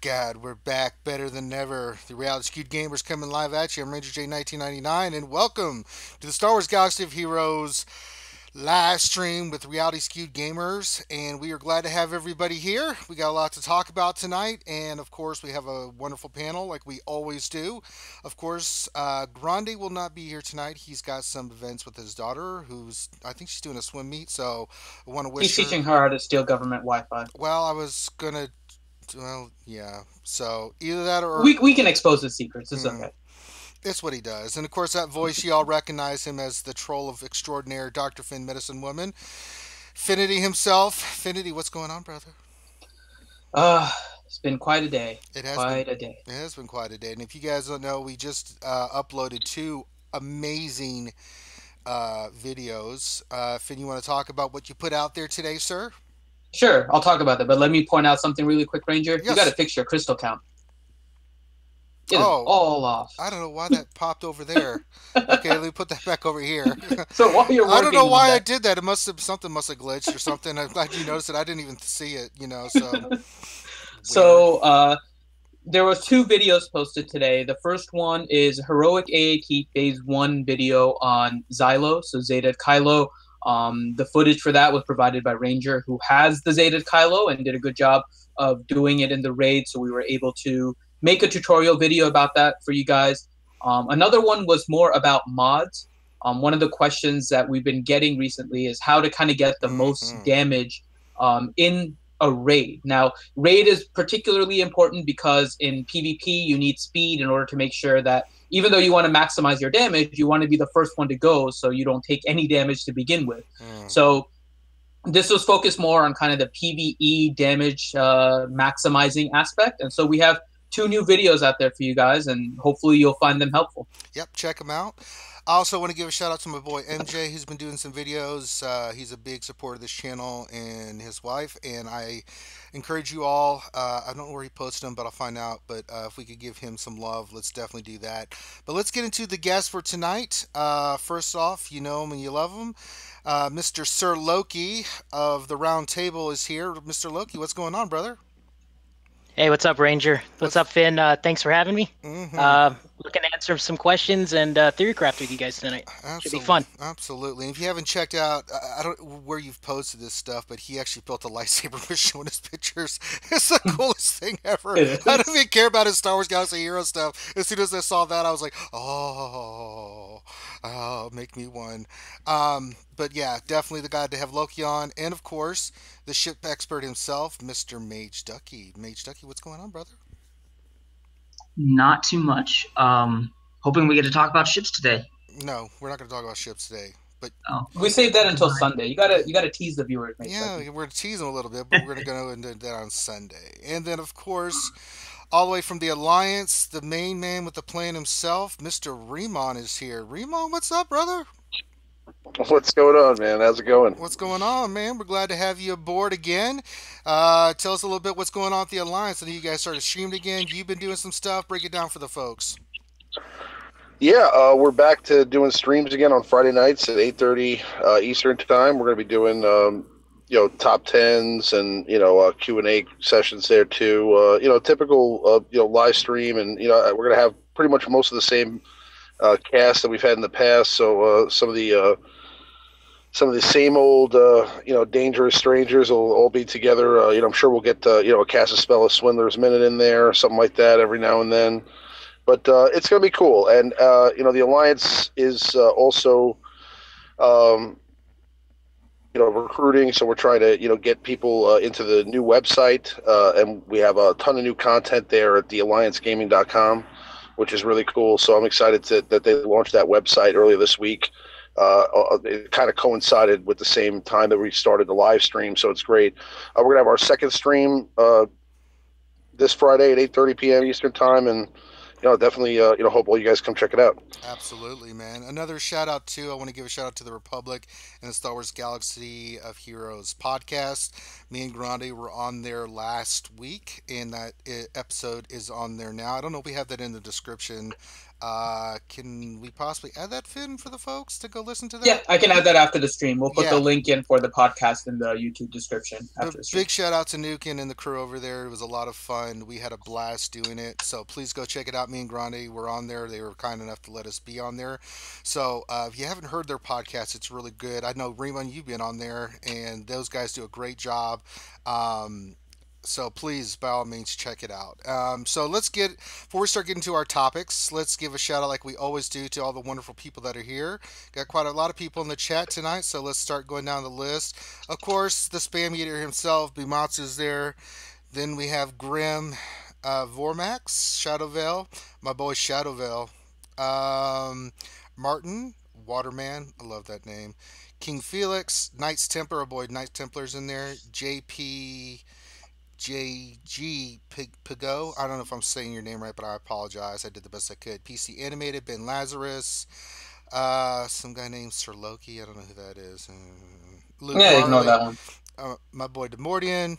God, we're back better than ever. The Reality Skewed Gamers coming live at you. I'm Ranger J 1999, and welcome to the Star Wars Galaxy of Heroes live stream with Reality Skewed Gamers. And we are glad to have everybody here. We got a lot to talk about tonight, and of course, we have a wonderful panel like we always do. Of course, Grande will not be here tonight. He's got some events with his daughter, who's I think she's doing a swim meet. So I want to He's wish her. teaching her how to steal government Wi-Fi. Well, I was gonna yeah. So either that or We can expose his secrets. It's mm, okay. it's what he does. And of course, that voice, y'all recognize him as the troll of extraordinaire Dr. Finn, Medicine Woman. Finity himself. Finity, what's going on, brother? Uh, it's been quite a day. It has been. Quite a day. It has been quite a day. And if you guys don't know, we just uploaded two amazing videos. Finn, you want to talk about what you put out there today, sir? Sure, I'll talk about that, but let me point out something really quick, Ranger. You got to Yes. fix your crystal count. It is Oh, all off. I don't know why that popped over there. Okay, let me put that back over here. So while you're I don't know working on why I that, did that. It must have something must have glitched or something. I'm glad you noticed it. I didn't even see it. So weird. so there was two videos posted today. The first one is Heroic AAT Phase 1 video on Xylo, so Zeta Kylo. The footage for that was provided by Ranger, who has the Zeta Kylo and did a good job of doing it in the raid, so we were able to make a tutorial video about that for you guys. Another one was more about mods. One of the questions that we've been getting recently is how to kind of get the most Hmm. damage in a raid. Now, raid is particularly important because in PvP you need speed in order to make sure that even though you want to maximize your damage, you want to be the first one to go so you don't take any damage to begin with. Mm. So this was focused more on kind of the PvE damage maximizing aspect. And so we have two new videos out there for you guys, and hopefully you'll find them helpful. Yep, check him out. I also want to give a shout out to my boy MJ, who's been doing some videos. He's a big supporter of this channel and his wife. And I encourage you all. I don't know where he posted them, but I'll find out. But if we could give him some love, let's definitely do that. But let's get into the guests for tonight. First off, you know him and you love him. Mr. Sir Loki of the Round Table is here. Mr. Loki, what's going on, brother? Hey, what's up, Ranger? What's What's up, Finn? Thanks for having me. mm-hmm. Looking to answer some questions and theorycraft with you guys tonight. Should be Absolutely, fun. absolutely. And if you haven't checked out, I don't where you've posted this stuff, but he actually built a lightsaber was showing his pictures. It's the coolest thing ever. It I don't is. even care about his Star Wars Galaxy Hero stuff. As soon as I saw that, I was like, oh, make me one. But yeah, definitely the guy to have Loki on, and of course the ship expert himself, Mr. Mage Ducky. Mage Ducky, what's going on, brother? Not too much. Hoping we get to talk about ships today. No, we're not going to talk about ships today. But Oh, We saved that never until mind. Sunday. You gotta tease the viewers, mate. yeah, we're teasing a little bit, but we're going to go into that on Sunday. And then, of course, all the way from the Alliance, the main man with the plan himself, Mr. Remon is here. Remon, what's up, brother? What's going on, man? How's it going? What's going on, man? We're glad to have you aboard again. Tell us a little bit what's going on with the Alliance. I know you guys started streaming again. You've been doing some stuff. Break it down for the folks. Yeah, we're back to doing streams again on Friday nights at 8:30 Eastern time. We're going to be doing top tens and Q&A sessions there too. Typical live stream, and we're going to have pretty much most of the same cast that we've had in the past. So some of the same old dangerous strangers will all be together. I'm sure we'll get a cast of spell a swindler's minute in there, something like that every now and then. But it's going to be cool, and the alliance is also um, recruiting. So we're trying to get people into the new website, and we have a ton of new content there at thealliancegaming.com, which is really cool. So I'm excited that they launched that website earlier this week. It kind of coincided with the same time that we started the live stream, so it's great. We're gonna have our second stream this Friday at 8:30 p.m. Eastern time, and definitely hope all you guys come check it out. Absolutely, man. Another shout out to I want to give a shout out to the Republic and the Star Wars Galaxy of Heroes podcast. Me and Grande were on there last week, and that episode is on there now. I don't know if we have that in the description Can we possibly add that, Finn, for the folks to go listen to that? Yeah, I can add that after the stream. We'll put the Yeah. link in for the podcast in the YouTube description But after the stream. big shout out to Nukin and the crew over there. It was a lot of fun. We had a blast doing it. So please go check it out. Me and Grande were on there. They were kind enough to let us be on there. So if you haven't heard their podcast, it's really good. I know, Riemann, you've been on there, and those guys do a great job. Um, so please, by all means, check it out. So let's get, before we start getting to our topics, let's give a shout out like we always do to all the wonderful people that are here. Got quite a lot of people in the chat tonight, so let's start going down the list. Of course, the spam eater himself, Bimatsu's there. Then we have Grim, Vormax, Shadowvale, my boy Shadowvale, Martin, Waterman, I love that name. King Felix, Knights Templar, our boy Knights Templar's in there. JP, JG Pigo. I don't know if I'm saying your name right, but I apologize. I did the best I could. PC Animated, Ben Lazarus, some guy named Sir Loki. I don't know who that is. Luke Yeah, ignore Marley, that one. my boy Demordian.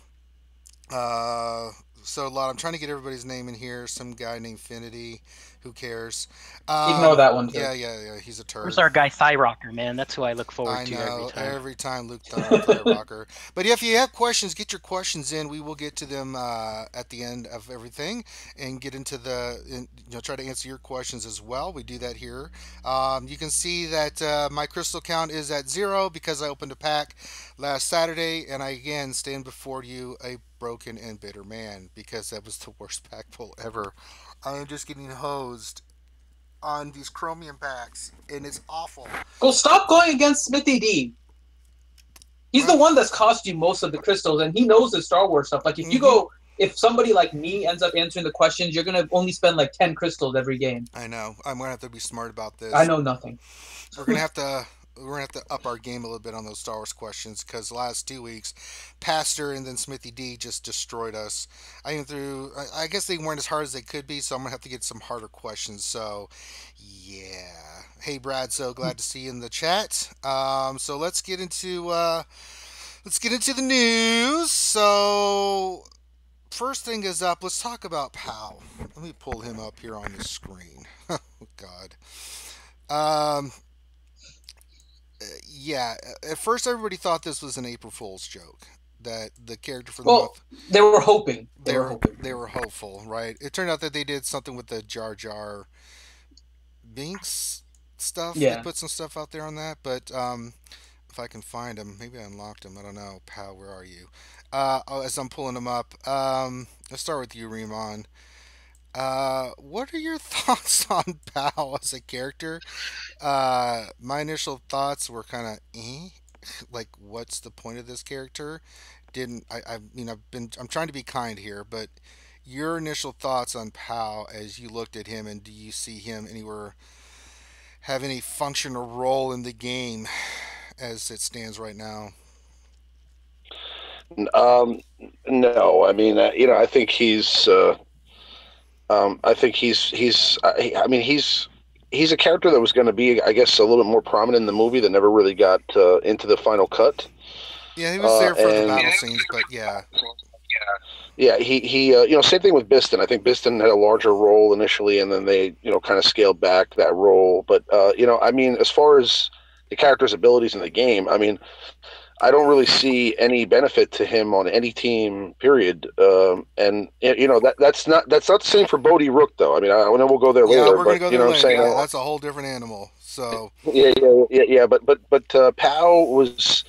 Uh, so a lot. I'm trying to get everybody's name in here. Some guy named Finity. Who cares? Ignore that one, too. Yeah. He's a turd. Where's our guy Thigh Rocker, man? That's who I look forward I to know every time. Luke Thigh Rocker. But if you have questions, get your questions in. We will get to them at the end of everything and get into try to answer your questions as well. We do that here. You can see that my crystal count is at 0 because I opened a pack last Saturday, and I again stand before you a broken and bitter man because that was the worst pack pull ever. I am just getting hosed on these chromium packs, and it's awful. Go stop going against Smithy D. He's the one that's cost you most of the crystals, and he knows the Star Wars stuff. Like, if you go, if somebody like me ends up answering the questions, you're going to only spend like 10 crystals every game. I know. I'm going to have to be smart about this. I know nothing. We're going to have to... We're gonna have to up our game a little bit on those Star Wars questions because the last 2 weeks, Pastor and then Smithy D just destroyed us. I guess they weren't as hard as they could be, so I'm gonna have to get some harder questions. So, yeah. Hey, Brad. So glad to see you in the chat. So let's get into the news. So first thing is up. Let's talk about Pow. Let me pull him up here on the screen. Oh God. Yeah, at first everybody thought this was an April Fool's joke. That the character from the month, they were hoping. They were hopeful, right? It turned out that they did something with the Jar Jar Binks stuff. Yeah. They put some stuff out there on that, but if I can find him, maybe I unlocked him. I don't know. Pal, where are you? As I'm pulling him up, let's start with you, Riemann. What are your thoughts on Pal as a character? My initial thoughts were kind of like, what's the point of this character? I'm trying to be kind here, but your initial thoughts on Pal as you looked at him, and do you see him anywhere have any function or role in the game as it stands right now? No, I mean, I think he's. I think he's a character that was going to be, I guess, a little bit more prominent in the movie that never really got into the final cut. Yeah, he was there for the battle scenes, but yeah. Yeah, he same thing with Biston. I think Biston had a larger role initially, and then they, kind of scaled back that role. But, as far as the character's abilities in the game, I don't really see any benefit to him on any team, period. That's not the same for Bodhi Rook, though. I know we'll go there later. Yeah, we're going to go there later. Saying? Yeah, that's a whole different animal. So yeah. But Pow was.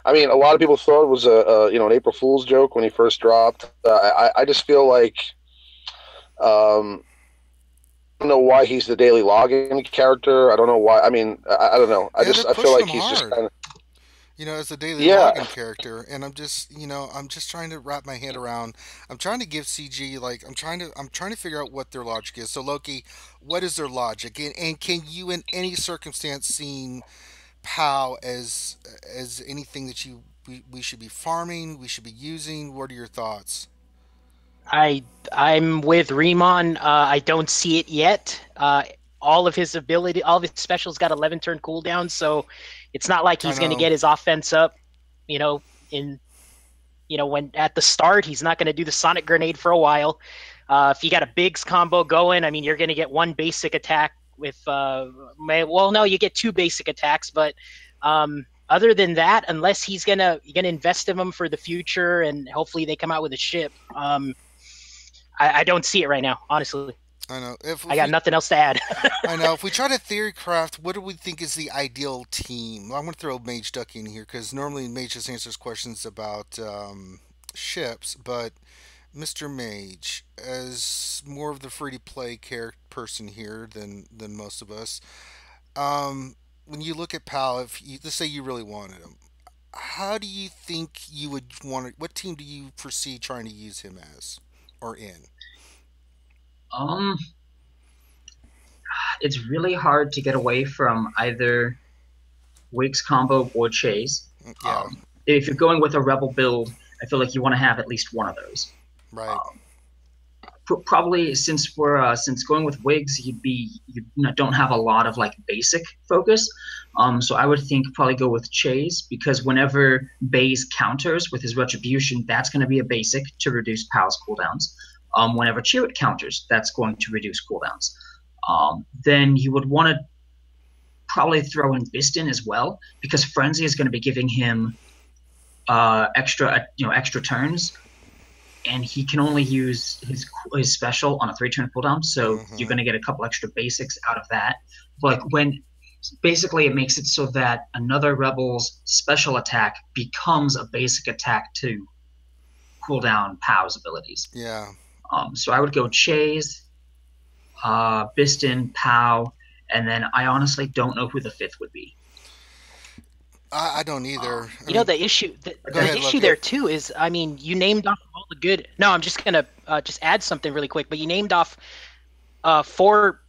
A lot of people thought it was an April Fool's joke when he first dropped. I just feel like I don't know why he's the daily login character. I don't know why. I don't know. I feel like he's just kind of. As a daily login character, and I'm just trying to wrap my head around. I'm trying to give CG I'm trying to figure out what their logic is. So Loki, what is their logic, and can you in any circumstance see Pow as anything that we should be farming, we should be using? What are your thoughts? I'm with Riemann. I don't see it yet. All of his specials got 11 turn cooldown, so it's not like he's going to get his offense up, when at the start he's not going to do the sonic grenade for a while. If you got a Biggs combo going, I mean, you're going to get one basic attack with well, no, you get two basic attacks, but other than that, unless you're gonna invest in them for the future and hopefully they come out with a ship, I don't see it right now, honestly. I know. I got nothing else to add. I know. If we try to theory craft, what do we think is the ideal team? I'm going to throw Mage Ducky in here because normally Mage just answers questions about ships, but Mr. Mage, as more of the free to play person here than most of us, when you look at Pal, let's say you really wanted him, how do you think you would want to? What team do you foresee trying to use him as or in? Um, it's really hard to get away from either Wiggs combo or Chase. Yeah. If you're going with a Rebel build, I feel like you want to have at least one of those. Right. Probably since going with Wiggs, you don't have a lot of like basic focus. So I would think probably go with Chase, because whenever Baze counters with his Retribution, that's going to be a basic to reduce Pal's cooldowns. Whenever Chirrut counters, that's going to reduce cooldowns. Then you would want to probably throw in Biston as well, because Frenzy is going to be giving him extra turns, and he can only use his special on a 3-turn cooldown, so you're going to get a couple extra basics out of that. Like basically it makes it so that another Rebel's special attack becomes a basic attack to cool down Pow's abilities. Yeah. So I would go Chase, Biston, Pow, and then I honestly don't know who the fifth would be. I don't either. The issue there too is, I mean, you named off all the good. No, I'm just gonna just add something really quick. But you named off 4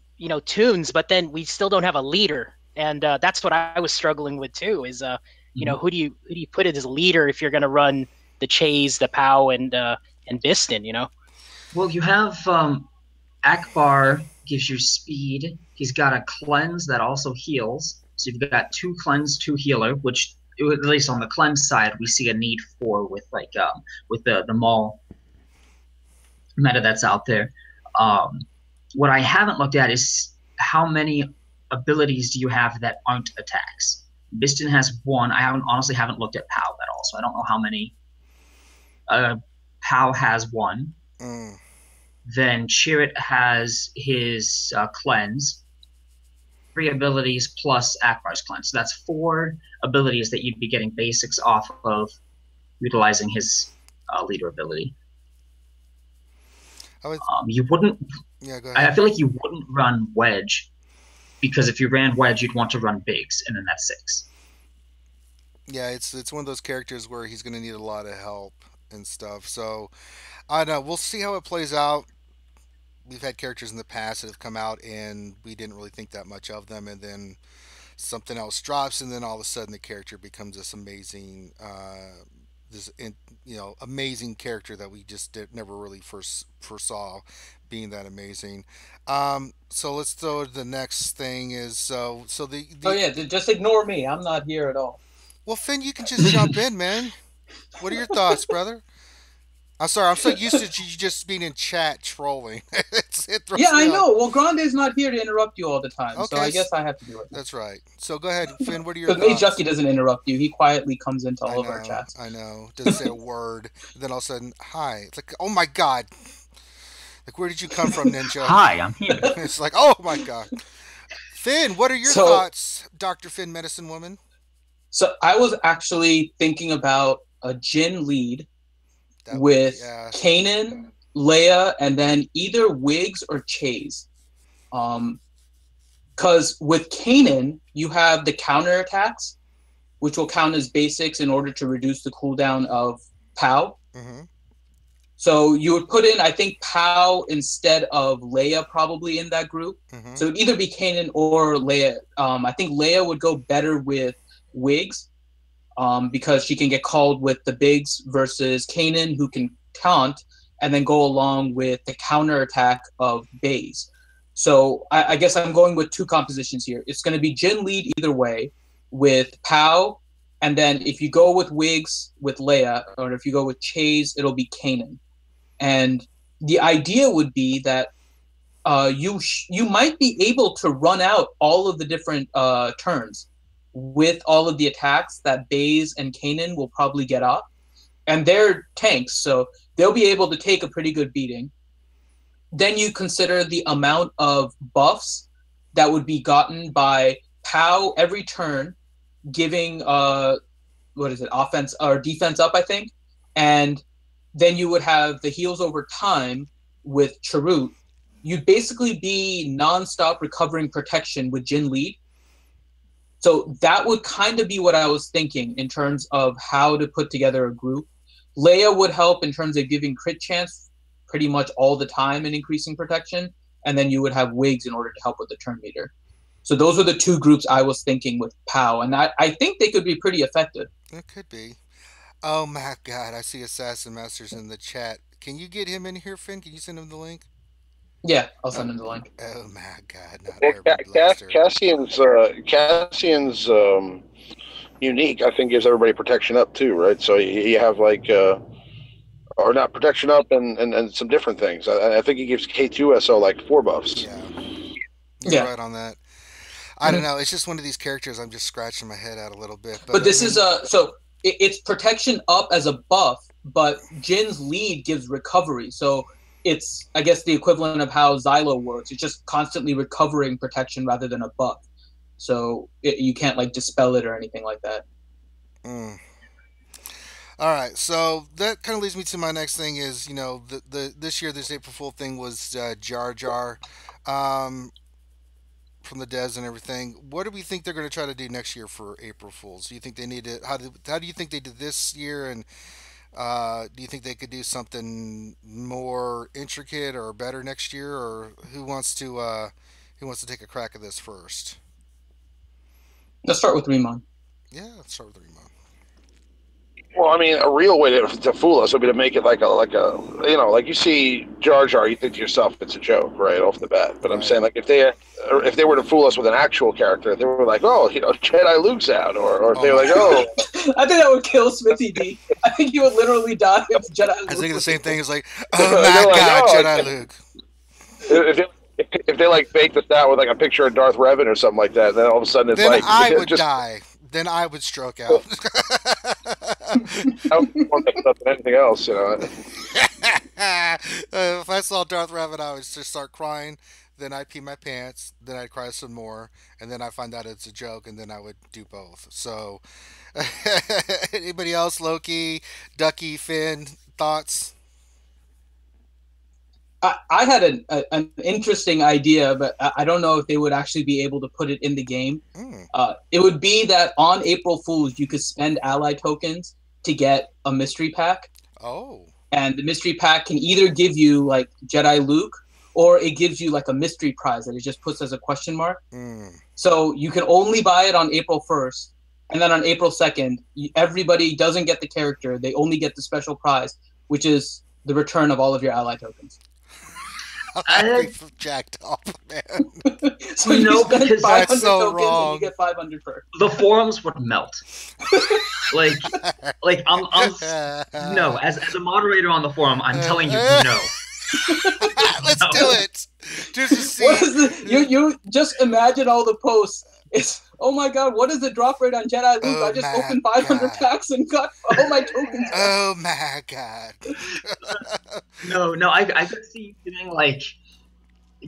tunes, but then we still don't have a leader, and that's what I was struggling with too. Is who do you put it as a leader if you're gonna run the Chase, the Pow, and Biston? Well, you have Akbar gives you speed. He's got a cleanse that also heals. So you've got 2 cleanse, 2 healer, which at least on the cleanse side we see a need for with the Maul meta that's out there. What I haven't looked at is how many abilities do you have that aren't attacks. Biston has 1. I honestly haven't looked at Pow at all, so I don't know how many. Pow has 1. Then Chirrut has his cleanse. 3 abilities plus Akbar's cleanse. So that's 4 abilities that you'd be getting basics off of utilizing his leader ability. You wouldn't. Yeah, go ahead. I feel like you wouldn't run Wedge, because if you ran Wedge, you'd want to run Biggs, and then that's 6. Yeah, it's one of those characters where he's going to need a lot of help and stuff. So I don't know. We'll see how it plays out. We've had characters in the past that have come out and we didn't really think that much of them, and then something else drops, and then all of a sudden the character becomes this amazing, amazing character that we just never really foresaw being that amazing. So let's throw the next thing is just ignore me. I'm not here at all. Well, Finn, you can just jump in, man. What are your thoughts, brother? I'm sorry, I'm so used to you just being in chat trolling. I know. Well, Grande's not here to interrupt you all the time, so I guess I have to do it. That's right. So go ahead, Finn, what are your thoughts? Because Mage Ducky doesn't interrupt you. He quietly comes into all of our chats. I know. Doesn't say a word. Then all of a sudden, hi. It's like, oh my god. Like, where did you come from, Ninja? Hi, I'm here. It's like, oh my god. Finn, what are your thoughts, Dr. Finn, Medicine Woman? So I was actually thinking about a Jin lead with Kanan, Leia, and then either Wiggs or Chase. Because with Kanan, you have the counter attacks, which will count as basics in order to reduce the cooldown of Pow. So you would put in, I think, Pow instead of Leia probably in that group. So it would either be Kanan or Leia. I think Leia would go better with Wiggs, because she can get called with the Biggs versus Kanan, who can count, and then go along with the counter attack of Baze. So I guess I'm going with 2 compositions here. It's going to be Jin lead either way with Pow, and then if you go with Wiggs with Leia, or if you go with Chase, it'll be Kanan. And the idea would be that you might be able to run out all of the different turns with all of the attacks that Baze and Kanan will probably get off. And they're tanks, so they'll be able to take a pretty good beating. Then you consider the amount of buffs that would be gotten by POW every turn, giving offense or defense up, I think. And then you would have the heals over time with Chirrut. You'd basically be nonstop recovering protection with Jin lead. So that would kind of be what I was thinking in terms of how to put together a group. Leia would help in terms of giving crit chance pretty much all the time and increasing protection. And then you would have Wigs in order to help with the turn meter. So those are the two groups I was thinking with POW. And I think they could be pretty effective. It could be. Oh my God, I see Assassin Masters in the chat. Can you get him in here, Finn? Can you send him the link? Yeah, I'll send him the link. Oh my God, not Urban Blaster. Cassian's unique. I think gives everybody protection up too, right? So you have like, or not protection up and some different things. I think he gives K2SO like 4 buffs. Yeah, you're right on that. I don't know. It's just one of these characters. I'm just scratching my head out a little bit. But this is it's protection up as a buff, but Jin's lead gives recovery. So it's, I guess, the equivalent of how Xylo works. It's just constantly recovering protection rather than a buff. So you can't like dispel it or anything like that. All right, so that kind of leads me to my next thing is, this year this April Fool thing was Jar Jar from the devs and everything. What do we think they're going to try to do next year for April Fools? Do you think they need to, how do you think they did this year, and do you think they could do something more intricate or better next year, or who wants to take a crack at this first? Let's start with Riemann. Yeah, let's start with Riemann. Well, I mean, a real way to fool us would be to make it like a like you see Jar Jar, you think to yourself it's a joke right off the bat. But I'm saying, like, if they were to fool us with an actual character, if they were like, oh, Jedi Luke's out, or if they were like, oh, I think that would kill Smithy D. I think he would literally die if Jedi Luke. I think the same thing is like, oh my God, Jedi Luke. If they like baked us out with like a picture of Darth Revan or something like that, then all of a sudden it's then like I would die. Then I would stroke out. I would more mixed up than anything else, If I saw Darth Revan, I would just start crying. Then I'd pee my pants. Then I'd cry some more, and then I find out it's a joke, and then I would do both. So, anybody else? Loki, Ducky, Finn, thoughts? I had an interesting idea, but I don't know if they would actually be able to put it in the game. It would be that on April Fools, you could spend ally tokens to get a mystery pack. Oh. And the mystery pack can either give you like Jedi Luke, or it gives you like a mystery prize that it just puts as a question mark. So you can only buy it on April 1st. And then on April 2nd, everybody doesn't get the character. They only get the special prize, which is the return of all of your ally tokens. I'm jacked up, man. So you spend 500 that's so tokens wrong. and you get 500 per. The forums would melt. like I'm no, as a moderator on the forum, I'm telling you no. Let's do it. Just to see. What is you just imagine all the posts. It's, oh my God, what is the drop rate on Jedi Luke? I just opened 500 packs and got all my tokens. Oh my God. No, I could see you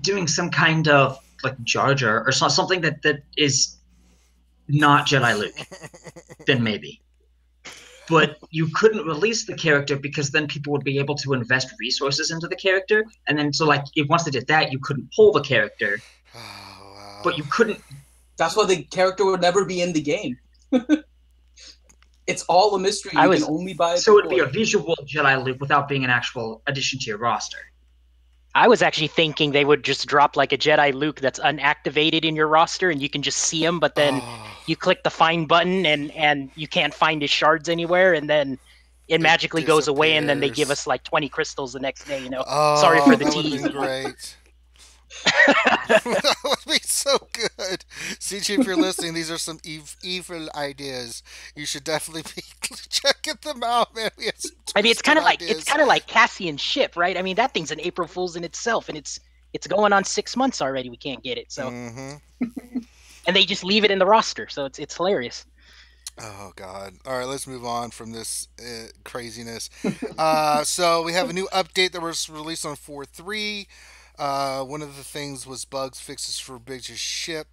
doing some kind of like Jar Jar or something that is not Jedi Luke. Then maybe. But you couldn't release the character because then people would be able to invest resources into the character, and then if once they did that, you couldn't pull the character. Oh, wow. But you couldn't. That's why the character would never be in the game. It's all a mystery. You can only buy it. So it'd be a visual Jedi Luke without being an actual addition to your roster. I was actually thinking they would just drop like a Jedi Luke that's unactivated in your roster, and you can just see him, but then you click the find button and you can't find his shards anywhere, and then it magically goes away, and then they give us like 20 crystals the next day. Sorry for the tease. That would be great. That would be so good. CJ Chi, if you're listening, these are some evil ideas. You should definitely be checking them out, man. We have some I mean, it's kind of like ideas. Cassian's ship, right? I mean, that thing's an April Fool's in itself, and it's going on 6 months already. We can't get it, so and they just leave it in the roster, so it's hilarious. Oh God! All right, let's move on from this craziness. So we have a new update that was released on 4.3. One of the things was bugs fixes for Big's ship,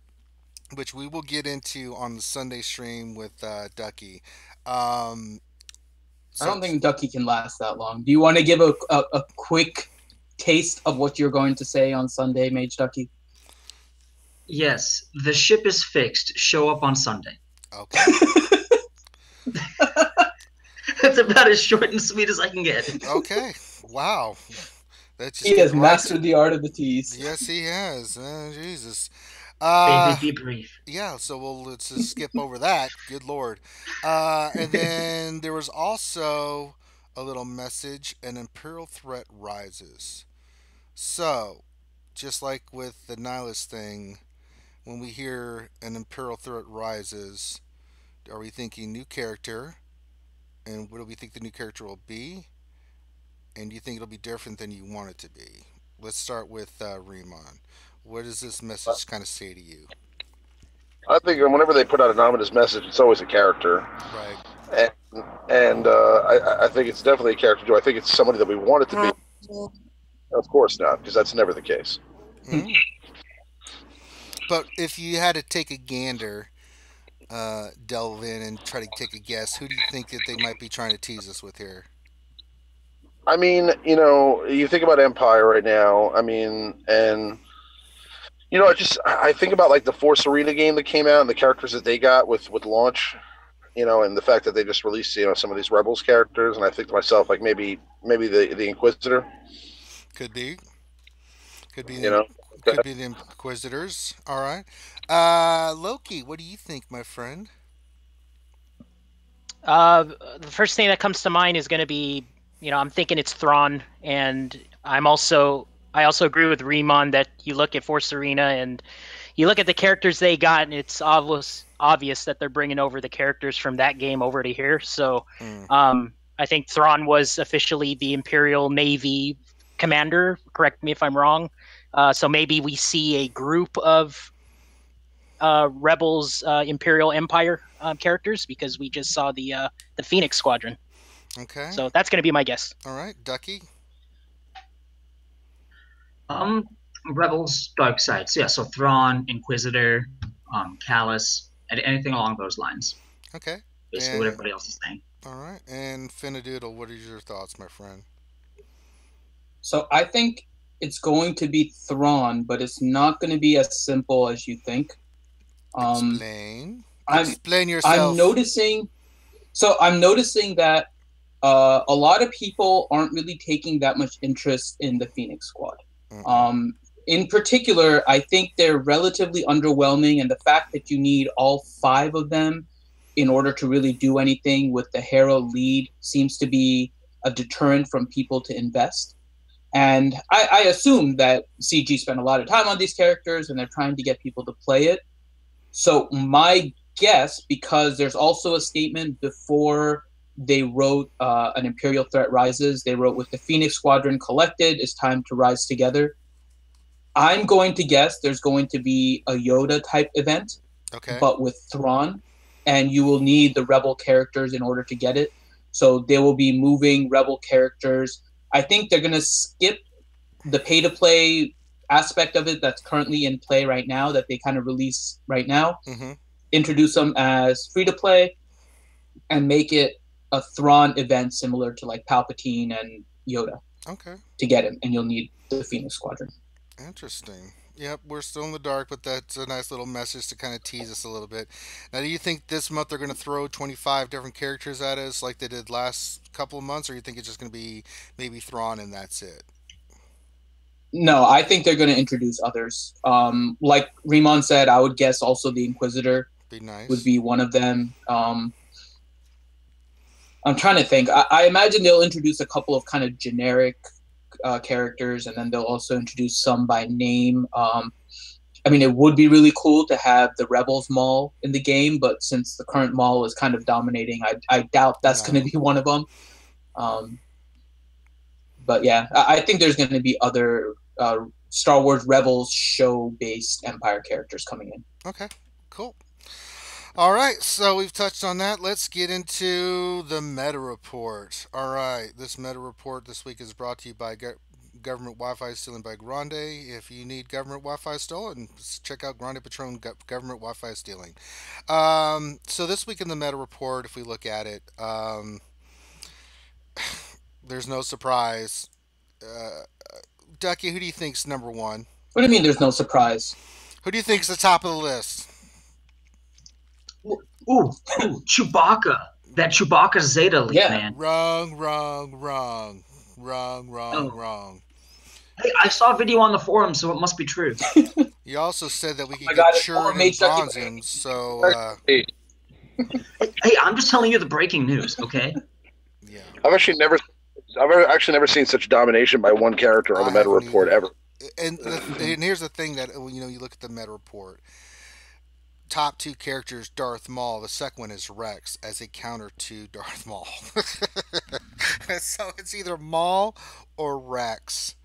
which we will get into on the Sunday stream with Ducky. I don't think Ducky can last that long. Do you want to give a quick taste of what you're going to say on Sunday, Mage Ducky? Yes, the ship is fixed. Show up on Sunday. Okay. That's about as short and sweet as I can get. Okay. Wow. He has mastered the art of the tease. Yes, he has. Jesus. Baby, be brief. Yeah, so let's just skip over that. Good Lord. And then there was also a little message: an Imperial threat rises. So, just like with the Nihilist thing, when we hear an Imperial threat rises, are we thinking new character? And what do we think the new character will be? And do you think it'll be different than you want it to be? Let's start with Riemann. What does this message kind of say to you? I think whenever they put out an ominous message, it's always a character. Right. And I think it's definitely a character. Do I think it's somebody that we want it to be? Of course not, because that's never the case. Mm-hmm. But if you had to take a gander, delve in and try to take a guess, who do you think that they might be trying to tease us with here? I mean, you think about Empire right now. I mean, and I think about like the Force Arena game that came out and the characters that they got with launch, and the fact that they just released some of these Rebels characters, and I think to myself like maybe the Inquisitor could be could be the Inquisitors. All right, Loki, what do you think, my friend? The first thing that comes to mind is going to be, I'm thinking it's Thrawn, and I also agree with Riemann that you look at Force Arena and you look at the characters they got, and it's obvious that they're bringing over the characters from that game over to here. So, I think Thrawn was officially the Imperial Navy commander. Correct me if I'm wrong. So maybe we see a group of Rebels, Imperial Empire characters, because we just saw the Phoenix Squadron. Okay. So that's going to be my guess. All right, Ducky. Rebels, dark side. So yeah, so Thrawn, Inquisitor, Callus, anything along those lines. Okay. Basically, what everybody else is saying. All right, and Finadoodle, what are your thoughts, my friend? So I think it's going to be Thrawn, but it's not going to be as simple as you think. Explain yourself. I'm noticing that a lot of people aren't really taking that much interest in the Phoenix Squad. Mm-hmm. In particular, I think they're relatively underwhelming, and the fact that you need all 5 of them in order to really do anything with the Hera lead seems to be a deterrent from people to invest. And I assume that CG spent a lot of time on these characters and they're trying to get people to play it. So my guess, because there's also a statement before they wrote an Imperial Threat Rises, they wrote, with the Phoenix Squadron collected, it's time to rise together. I'm going to guess there's going to be a Yoda type event, but with Thrawn, and you will need the Rebel characters in order to get it. So they will be moving Rebel characters. I think they're going to skip the pay-to-play aspect of it that's currently in play right now, that they kind of release right now, introduce them as free-to-play, and make it a Thrawn event similar to like Palpatine and Yoda to get him, and you'll need the Phoenix Squadron. Interesting. Yep, we're still in the dark, but that's a nice little message to kind of tease us a little bit. Now, do you think this month they're going to throw 25 different characters at us like they did last couple of months, or you think it's just going to be maybe Thrawn and that's it? No, I think they're going to introduce others. Like Riemann said, I would guess also the Inquisitor would be one of them. I'm trying to think. I imagine they'll introduce a couple of kind of generic characters, and then they'll also introduce some by name. I mean, it would be really cool to have the Rebels Maul in the game, but since the current Maul is kind of dominating, I doubt that's going to be one of them. But yeah, I think there's going to be other Star Wars Rebels show-based Empire characters coming in. Okay, cool. All right, so we've touched on that. Let's get into the meta report. All right, this meta report this week is brought to you by Government Wi-Fi Stealing by Grande. If you need government Wi-Fi stolen, check out Grande Patron Government Wi-Fi Stealing. So this week in the meta report, if we look at it, there's no surprise. Ducky, who do you think's number one? What do you mean there's no surprise? Who do you think's the top of the list? Ooh, Chewbacca. That Chewbacca Zeta leak, man. Wrong. Hey, I saw a video on the forum, so it must be true. You also said that we could get Churd and Bronzing, so... Hey, I'm just telling you the breaking news, okay? Yeah. I've actually never seen such domination by one character on the meta report ever. And here's the thing that, you look at the meta report. Top two characters, Darth Maul. The second one is Rex as a counter to Darth Maul. So it's either Maul or Rex.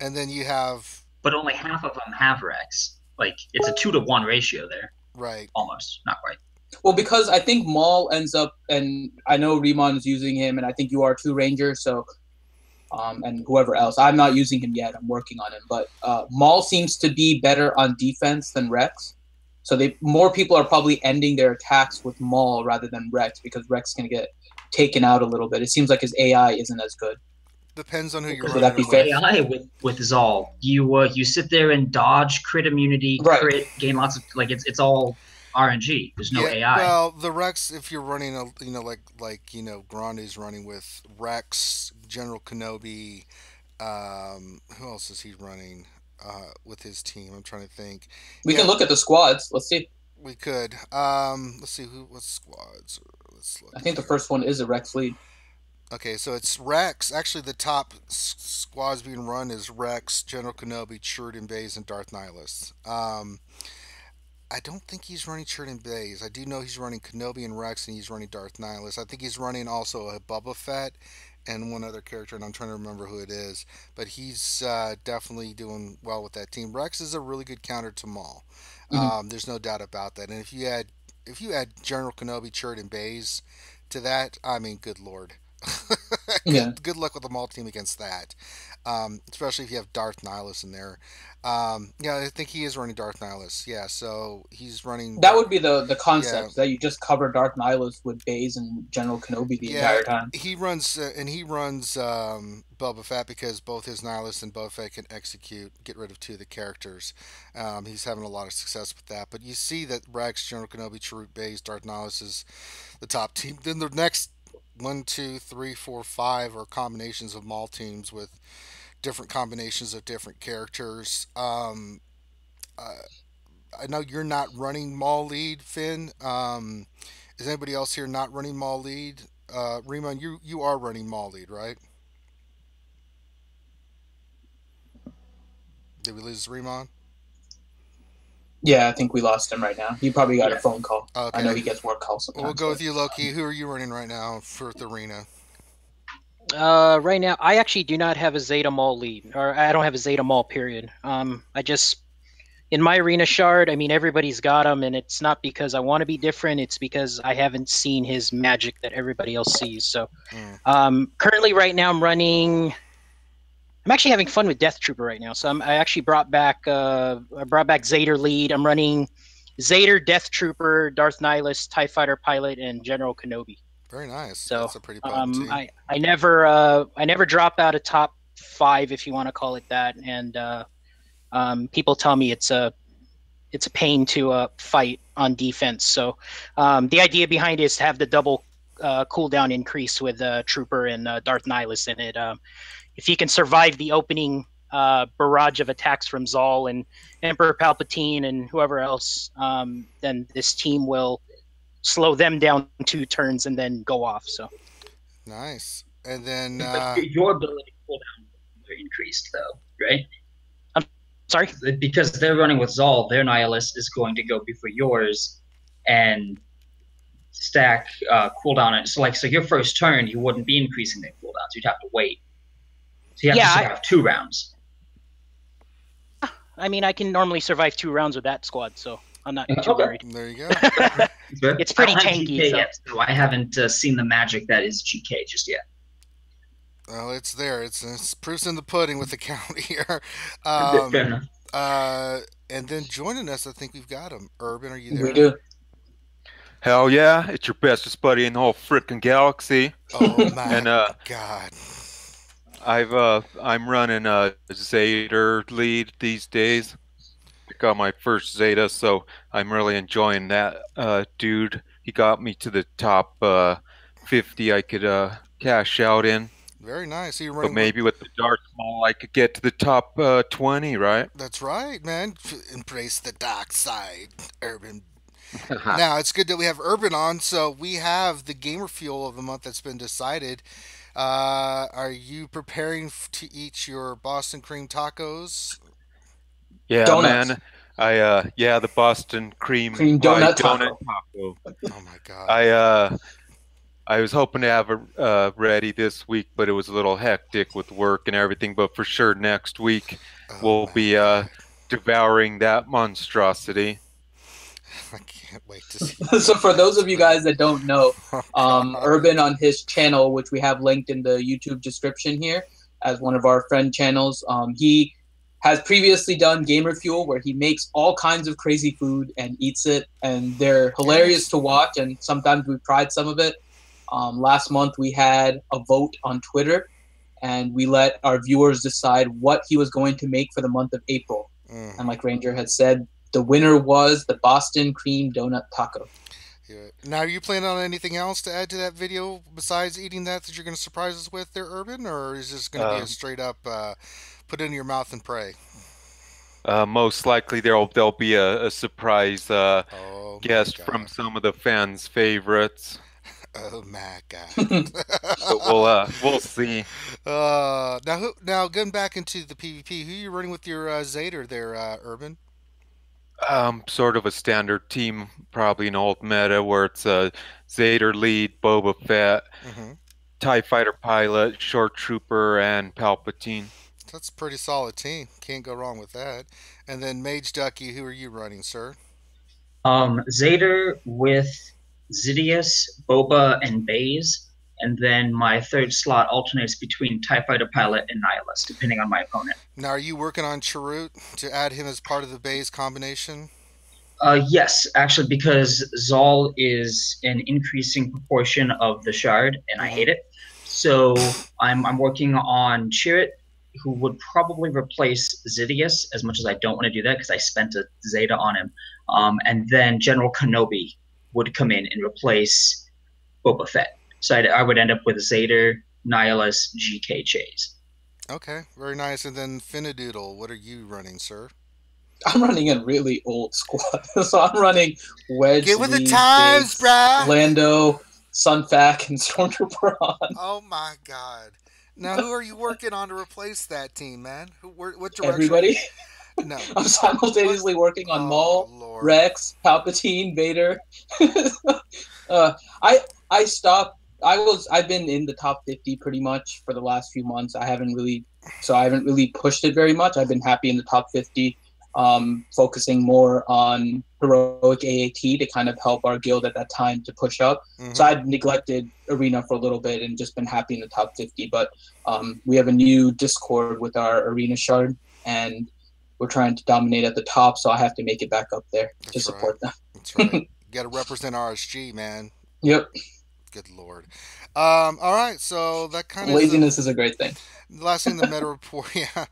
And then you have... But only half of them have Rex. Like, it's a 2-to-1 ratio there. Right. Almost. Not quite. Well, because I think Maul ends up, and I know Rimon's using him, and I think you are too, Ranger, so... and whoever else. I'm not using him yet. I'm working on him. But Maul seems to be better on defense than Rex. So more people are probably ending their attacks with Maul rather than Rex because Rex can get taken out a little bit. It seems like his AI isn't as good. Depends on who you're running. Would that be fair? AI with Zal. You sit there and dodge, crit immunity, crit, gain lots of it's all RNG. There's no AI. Well, the Rex, if you're running Grande's running with Rex, General Kenobi, who else is he running? With his team, I'm trying to think. We can look at the squads. Let's see. We could. Let's see what squads. Let's look. I think the first one is a Rex lead. Okay, so it's Rex. Actually, the top squads being run is Rex, General Kenobi, Churd and Baze, and Darth Nihilus. I don't think he's running Churd and Baze. I do know he's running Kenobi and Rex, and he's running Darth Nihilus. I think he's running also a Boba Fett and one other character, and I'm trying to remember who it is. But he's definitely doing well with that team. Rex is a really good counter to Maul. Mm-hmm. There's no doubt about that. And if you add General Kenobi, Churd, and Baze to that, I mean, good lord. Good luck with the Maul team against that. Especially if you have Darth Nihilus in there. I think he is running Darth Nihilus. Yeah, so he's running... That would be the concept, that you just cover Darth Nihilus with Baze and General Kenobi the entire time. He runs Boba Fett because both his Nihilus and Boba Fett can get rid of two of the characters. He's having a lot of success with that. But you see that Rex, General Kenobi, Chirrut, Baze, Darth Nihilus is the top team. Then the next 1, 2, 3, 4, 5 are combinations of Maul teams with different combinations of different characters. I know you're not running Maul lead, Finn. Is anybody else here not running Maul lead? Riemann, you are running Maul lead, right? Did we lose Riemann? Yeah, I think we lost him right now. He probably got a phone call. Okay. I know he gets work calls sometimes. We'll go with you, Loki. Who are you running right now for the arena? Right now, I actually do not have a Zeta Maul lead, or I don't have a Zeta Maul, period. In my arena shard, I mean, everybody's got him, and it's not because I want to be different, it's because I haven't seen his magic that everybody else sees. So, currently right now I'm actually having fun with Death Trooper right now. So I actually brought back Zader lead. I'm running Zader, Death Trooper, Darth Nihilus, TIE Fighter Pilot, and General Kenobi. Very nice. So that's a pretty potent team. I never drop out of top 5, if you want to call it that. And people tell me it's a pain to fight on defense. So the idea behind it is to have the double cooldown increase with Trooper and Darth Nihilus in it. If you can survive the opening barrage of attacks from Zal and Emperor Palpatine and whoever else, then this team will slow them down 2 turns and then go off. So nice. And then your ability to cooldown increased, though, right? I'm Sorry? Because they're running with Zol, their Nihilist is going to go before yours and stack cooldown. So your first turn, you wouldn't be increasing their cooldowns. You'd have to wait. So you have to survive 2 rounds. I mean, I can normally survive 2 rounds with that squad, so I'm not too worried. There you go. It's pretty tanky. GK yet, so I haven't seen the magic that is GK just yet. Well, it's there. It's proofs in the pudding with the count here. Fair enough. And then joining us, I think we've got him. Urban, are you there? We do. Hell yeah, it's your bestest buddy in the whole frickin' galaxy. Oh my God. I'm running a Zeta lead these days. I got my first Zeta, so I'm really enjoying that. Dude, he got me to the top 50 I could cash out in. Very nice. So you're running but maybe with the Dark Maul, I could get to the top 20, right? That's right, man. Embrace the dark side, Urban. Now, it's good that we have Urban on, so we have the gamer fuel of the month that's been decided. Are you preparing to eat your Boston cream tacos? Yeah, Donuts. man. The Boston cream donut taco. Oh my God. I was hoping to have it ready this week, but it was a little hectic with work and everything. But for sure, next week we'll be devouring that monstrosity. I can't wait to see. So for those of you guys that don't know, Urban on his channel, which we have linked in the YouTube description here as one of our friend channels, he has previously done Gamer Fuel, where he makes all kinds of crazy food and eats it, and they're hilarious to watch, and sometimes we've tried some of it. Last month we had a vote on Twitter, and we let our viewers decide what he was going to make for the month of April. And like Ranger had said, the winner was the Boston cream donut taco. Yeah. Now, are you planning on anything else to add to that video besides eating that you're going to surprise us with there, Urban? Or is this going to be a straight up put it in your mouth and pray? Most likely there'll be a surprise guest from some of the fans' favorites. Oh my God! But we'll see. Now getting back into the PvP, who are you running with your Zeta there, Urban? Sort of a standard team, probably an old meta where it's a Zeta lead, Boba Fett, TIE fighter pilot, short trooper, and Palpatine. That's a pretty solid team. Can't go wrong with that. And then Mage Ducky, who are you running, sir? Zeta with Zidius, Boba, and Baze. And then my third slot alternates between TIE Fighter Pilot and Nihilist, depending on my opponent. Now, are you working on Chirrut to add him as part of the Baze combination? Yes, actually, because Zol is an increasing proportion of the Shard, and I hate it. So I'm working on Chirrut, who would probably replace Zidius, as much as I don't want to do that because I spent a Zeta on him. And then General Kenobi would come in and replace Boba Fett. So I would end up with Zeta, Nihilus, GK Chase. Okay, very nice. And then Finadoodle, what are you running, sir? I'm running a really old squad. So I'm running Wedge, Get with the times, bruh! Lando, Sunfac, and Stormtrooper on. Oh my God. Now, who are you working on to replace that team, man? What direction? Everybody? No. I'm simultaneously working on Maul, Lord. Rex, Palpatine, Vader. I stopped. I've been in the top 50 pretty much for the last few months. I haven't really pushed it very much. I've been happy in the top 50, focusing more on heroic AAT to kind of help our guild at that time to push up. So I'd neglected arena for a little bit and just been happy in the top 50. But we have a new Discord with our arena shard, and we're trying to dominate at the top, so I have to make it back up there to support them. That's right. You got to represent RSG, man. Yep. Good Lord. All right, so that kind of laziness is a great thing. Last thing in the meta report, yeah.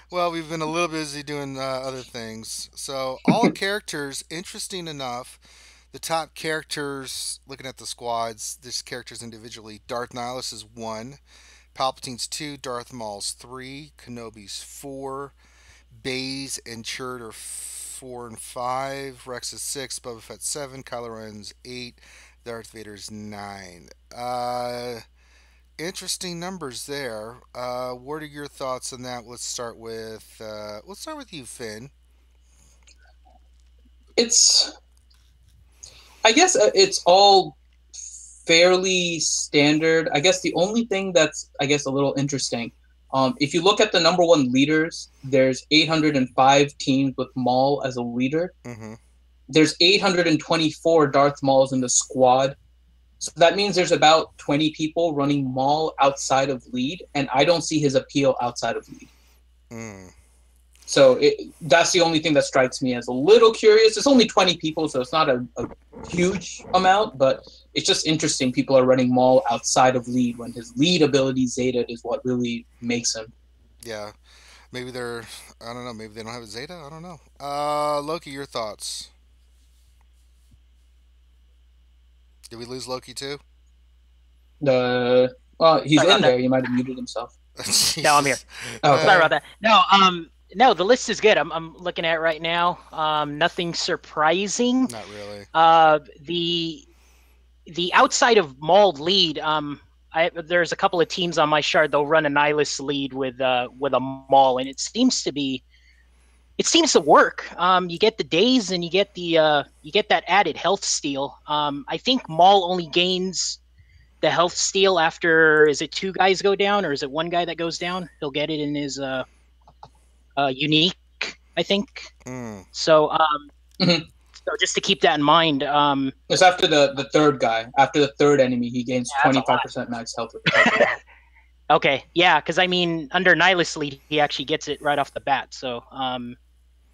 Well, we've been a little busy doing other things. So all characters, interesting enough, the top characters, looking at the squads, these characters individually, Darth Nihilus is 1, Palpatine's 2, Darth Maul's 3, Kenobi's 4, Baze and Chirrut are 4 and 5, Rex is 6, Boba Fett's 7, Kylo Ren's 8, Darth Vader's 9. interesting numbers there. What are your thoughts on that? Let's start with you, Finn. It's, I guess it's all fairly standard. I guess the only thing that's, I guess, a little interesting, if you look at the number one leaders, there's 805 teams with Maul as a leader. Mm-hmm. There's 824 Darth Mauls in the squad. So that means there's about 20 people running Maul outside of lead, and I don't see his appeal outside of lead. Mm. So that's the only thing that strikes me as a little curious. It's only 20 people, so it's not a huge amount, but it's just interesting people are running Maul outside of lead when his lead ability Zeta is what really makes him. Yeah. Maybe I don't know, maybe they don't have a Zeta? I don't know. Loki, your thoughts? Did we lose Loki too? He's Sorry in about there. that. He might have muted himself. No, I'm here. Okay. Sorry about that. No, the list is good. I'm looking at it right now. Nothing surprising. Not really. The outside of mauled lead, there's a couple of teams on my shard. They'll run a Nihilus lead with a Maul, and it seems to work. You get the days, and you get that added health steal. I think Maul only gains the health steal after, is it 2 guys go down, or is it 1 guy that goes down? He'll get it in his unique, I think. Mm. So, Mhm. so just to keep that in mind. It's after the third guy. After the third enemy, he gains Yeah, that's a lot. 25% max health. Okay, yeah, because I mean, under Nihilus lead, he actually gets it right off the bat. So,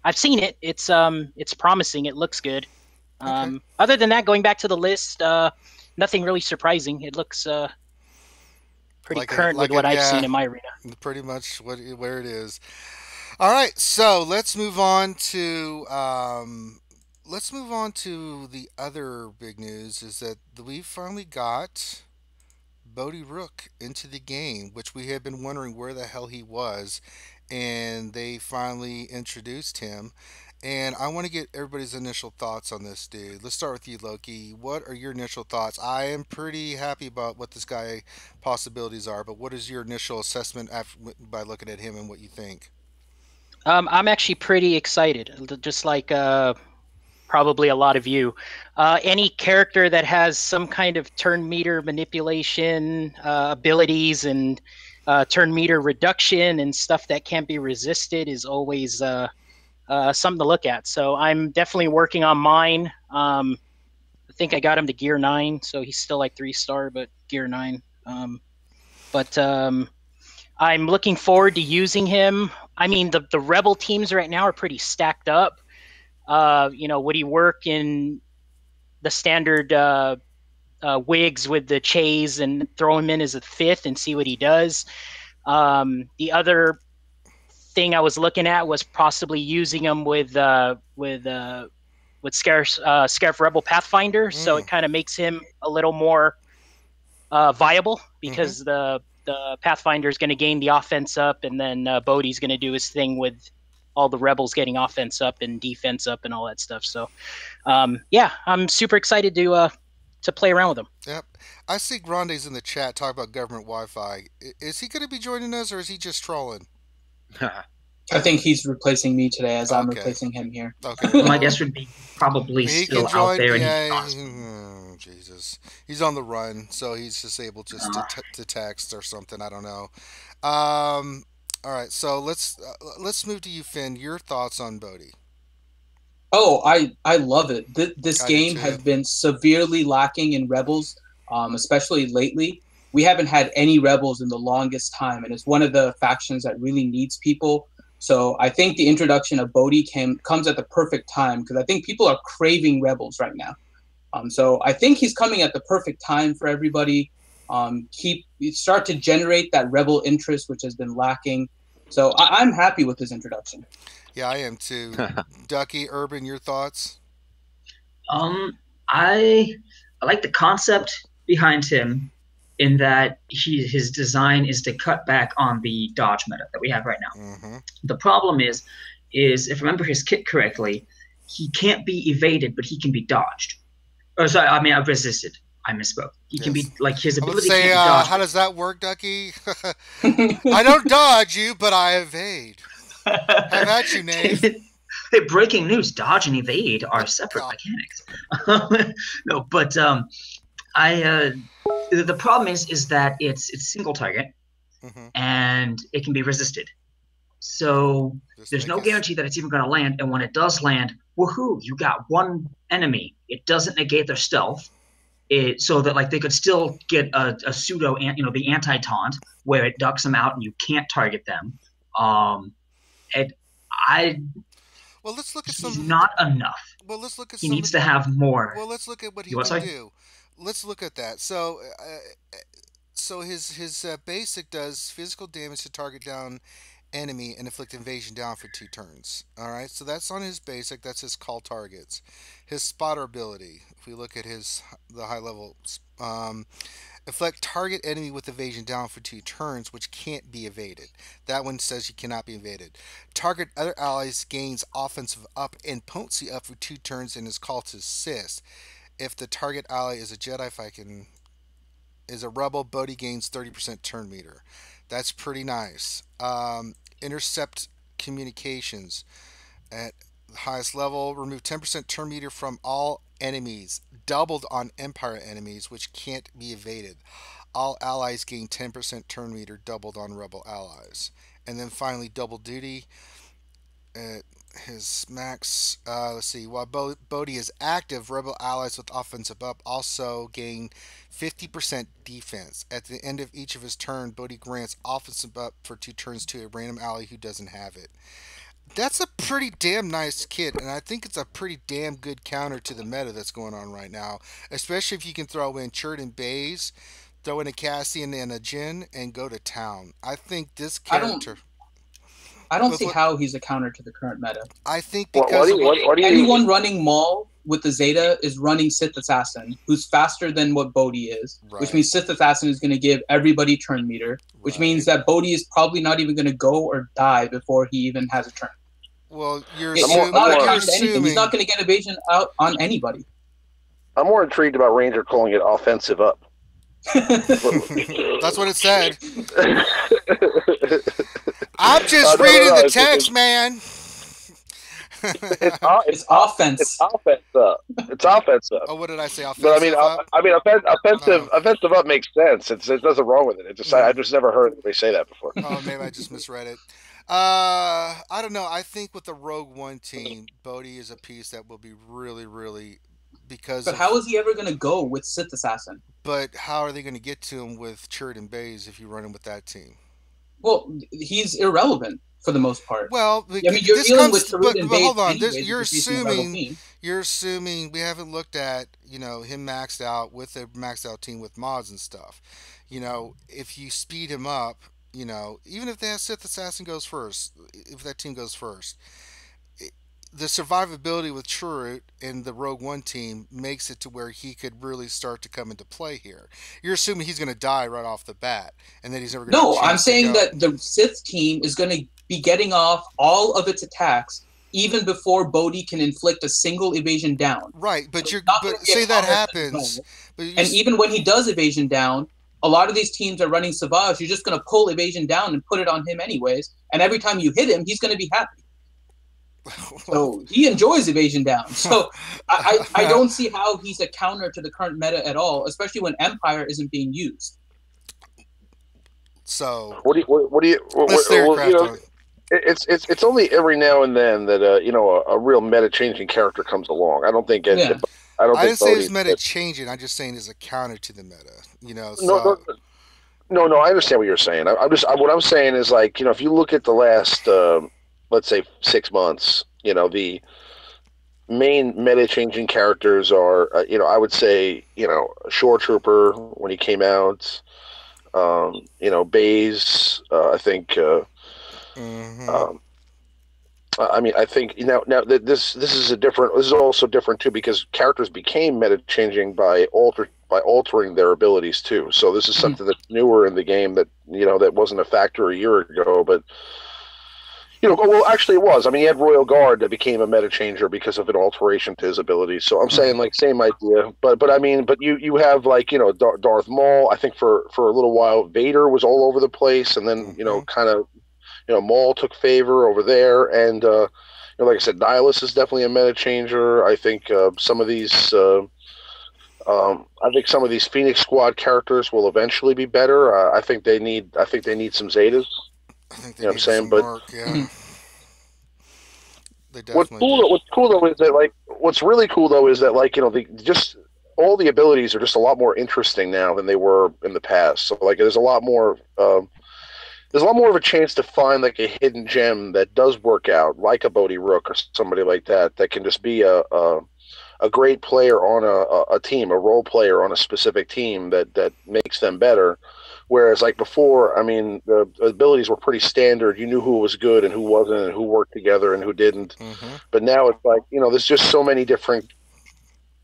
I've seen it. It's promising. It looks good. Okay. Other than that, going back to the list, nothing really surprising. It looks pretty current with what I've seen in my arena. Pretty much where it is. All right, so let's move on to the other big news. Is that we finally got Bodhi Rook into the game, which we had been wondering where the hell he was, and they finally introduced him. And I want to get everybody's initial thoughts on this dude. Let's start with you, Loki. What are your initial thoughts? I am pretty happy about what this guy possibilities are, but what is your initial assessment by looking at him and what you think? I'm actually pretty excited, just like probably a lot of you. Any character that has some kind of turn meter manipulation abilities and turn meter reduction and stuff that can't be resisted is always something to look at. So I'm definitely working on mine. I think I got him to gear 9, so he's still like 3-star, but gear 9. But I'm looking forward to using him. I mean, the Rebel teams right now are pretty stacked up. Would he work in the standard wigs with the Chase and throw him in as a 5th and see what he does? The other thing I was looking at was possibly using him with Scarif Rebel Pathfinder, so it kind of makes him a little more viable because the Pathfinder is going to gain the offense up, and then Bodhi's going to do his thing with all the Rebels getting offense up and defense up and all that stuff. So, I'm super excited to play around with him. Yep. I see Grande's in the chat talk about government Wi-Fi. Is he going to be joining us, or is he just trolling? I think he's replacing me today as I'm Okay. replacing him here. Okay. My guess would be probably He still can join. out there. Yeah, And Jesus. He's on the run, so he's just able to text or something. I don't know. All right, so let's move to you, Finn. Your thoughts on Bodhi? Oh, I love it. This I do game too. has been severely lacking in Rebels, especially lately. We haven't had any Rebels in the longest time, and it's one of the factions that really needs people. So I think the introduction of Bodhi comes at the perfect time because I think people are craving Rebels right now. So I think he's coming at the perfect time for everybody. Start to generate that Rebel interest, which has been lacking. So I'm happy with his introduction. Yeah, I am too. Ducky, Urban, your thoughts? I like the concept behind him in that his design is to cut back on the dodge meta that we have right now. Mm-hmm. The problem is if I remember his kit correctly, he can't be evaded, but he can be dodged. Or sorry, I mean resisted. I misspoke. He can be like his I would ability. say, Can't be dodged. how does that work, Ducky? I don't dodge you, but I evade. Have at you, Nave. Hey, breaking news: dodge and evade are separate God. mechanics. No, but the problem is that it's single target, and it can be resisted. So there's no guarantee that it's even going to land. And when it does land, woohoo! You got one enemy. It doesn't negate their stealth. So that like they could still get a pseudo, the anti-taunt where it ducks them out and you can't target them. Well, let's look at he's not enough. Well, let's look at. He needs to have more. Well, let's look at what he can do. Let's look at that. So, his basic does physical damage to target down enemy and inflict invasion down for 2 turns. All right, so that's on his basic. That's his call targets. His spotter ability. If we look at the high level, inflict target enemy with evasion down for 2 turns, which can't be evaded. That one says you cannot be evaded. Target other allies gains offensive up and potency up for 2 turns and is called to assist. If the target ally is a Jedi, is a rebel, Bodhi gains 30% turn meter. That's pretty nice. Intercept communications at the highest level. Remove 10% turn meter from all enemies. Doubled on Empire enemies, which can't be evaded. All allies gain 10% turn meter, doubled on rebel allies. And then finally, double duty. His max, let's see, while Bodhi is active, rebel allies with offensive up also gain 50% defense. At the end of each of his turn, Bodhi grants offensive up for 2 turns to a random ally who doesn't have it. That's a pretty damn nice kit, and I think it's a pretty damn good counter to the meta that's going on right now, especially if you can throw in Chirrut and Baze, throw in a Cassian and a Jin, and go to town. I think this character... I don't see how he's a counter to the current meta. I think because anyone running Maul with the Zeta is running Sith Assassin, who's faster than what Bodhi is, which means Sith Assassin is going to give everybody turn meter, which means that Bodhi is probably not even going to go or die before he even has a turn. Well, you're He's not going to get evasion out on anybody. I'm more intrigued about Ranger calling it offensive up. That's what it said. I'm just reading the text, man. It's offense. It's offense up. It's offense up. Oh, what did I say? Offensive up? Offensive up makes sense. There's nothing wrong with it. I've just never heard anybody say that before. Oh, maybe I just misread it. I don't know. I think with the Rogue One team, Bodhi is a piece that will be really, really But how is he ever going to go with Sith Assassin? But how are they going to get to him with Chirrut and Baze if you run him with that team? Well, he's irrelevant for the most part. Well, you're dealing with Chirrut and Baze. Hold on, you're assuming we haven't looked at him maxed out with a maxed out team with mods and stuff. If you speed him up, even if that Sith Assassin goes first, if that team goes first. The survivability with Chirrut and the Rogue One team makes it to where he could really start to come into play here. You're assuming he's going to die right off the bat, and that he's never going to. No, I'm saying that the Sith team is going to be getting off all of its attacks even before Bodhi can inflict a single evasion down. Right, but say that happens, and even when he does evasion down, a lot of these teams are running Savage. You're just going to pull evasion down and put it on him anyways, and every time you hit him, he's going to be happy. So he enjoys evasion down. So I don't see how he's a counter to the current meta at all, especially when Empire isn't being used. So it's only every now and then that a real meta changing character comes along. I don't think I didn't say it's meta changing. I'm just saying it's a counter to the meta. No, I understand what you're saying. What I'm saying is if you look at the last. Let's say 6 months, the main meta-changing characters are, I would say, Shore Trooper when he came out, Baze, I think, I think now that this is also different too because characters became meta-changing by altering their abilities too. So this is something that's newer in the game that that wasn't a factor a year ago, but. well, actually, it was. I mean, he had Royal Guard that became a meta changer because of an alteration to his abilities. So I'm saying, like, same idea. But I mean, but you have, like, Darth Maul. I think for a little while, Vader was all over the place, and then kind of, Maul took favor over there, and like I said, Nihilus is definitely a meta changer. I think some of these. I think some of these Phoenix Squad characters will eventually be better. I think they need some Zetas. I think they need some work. Yeah. They definitely. What's cool though is that, like, what's really cool though is that, like, just all the abilities are just a lot more interesting now than they were in the past. So, like, there's a lot more of a chance to find, like, a hidden gem that does work out, like a Bodhi Rook or somebody like that can just be a great player on a team, a role player on a specific team that makes them better. Whereas, like, before, I mean, the abilities were pretty standard. You knew who was good and who wasn't, and who worked together and who didn't. But now it's like, there's just so many different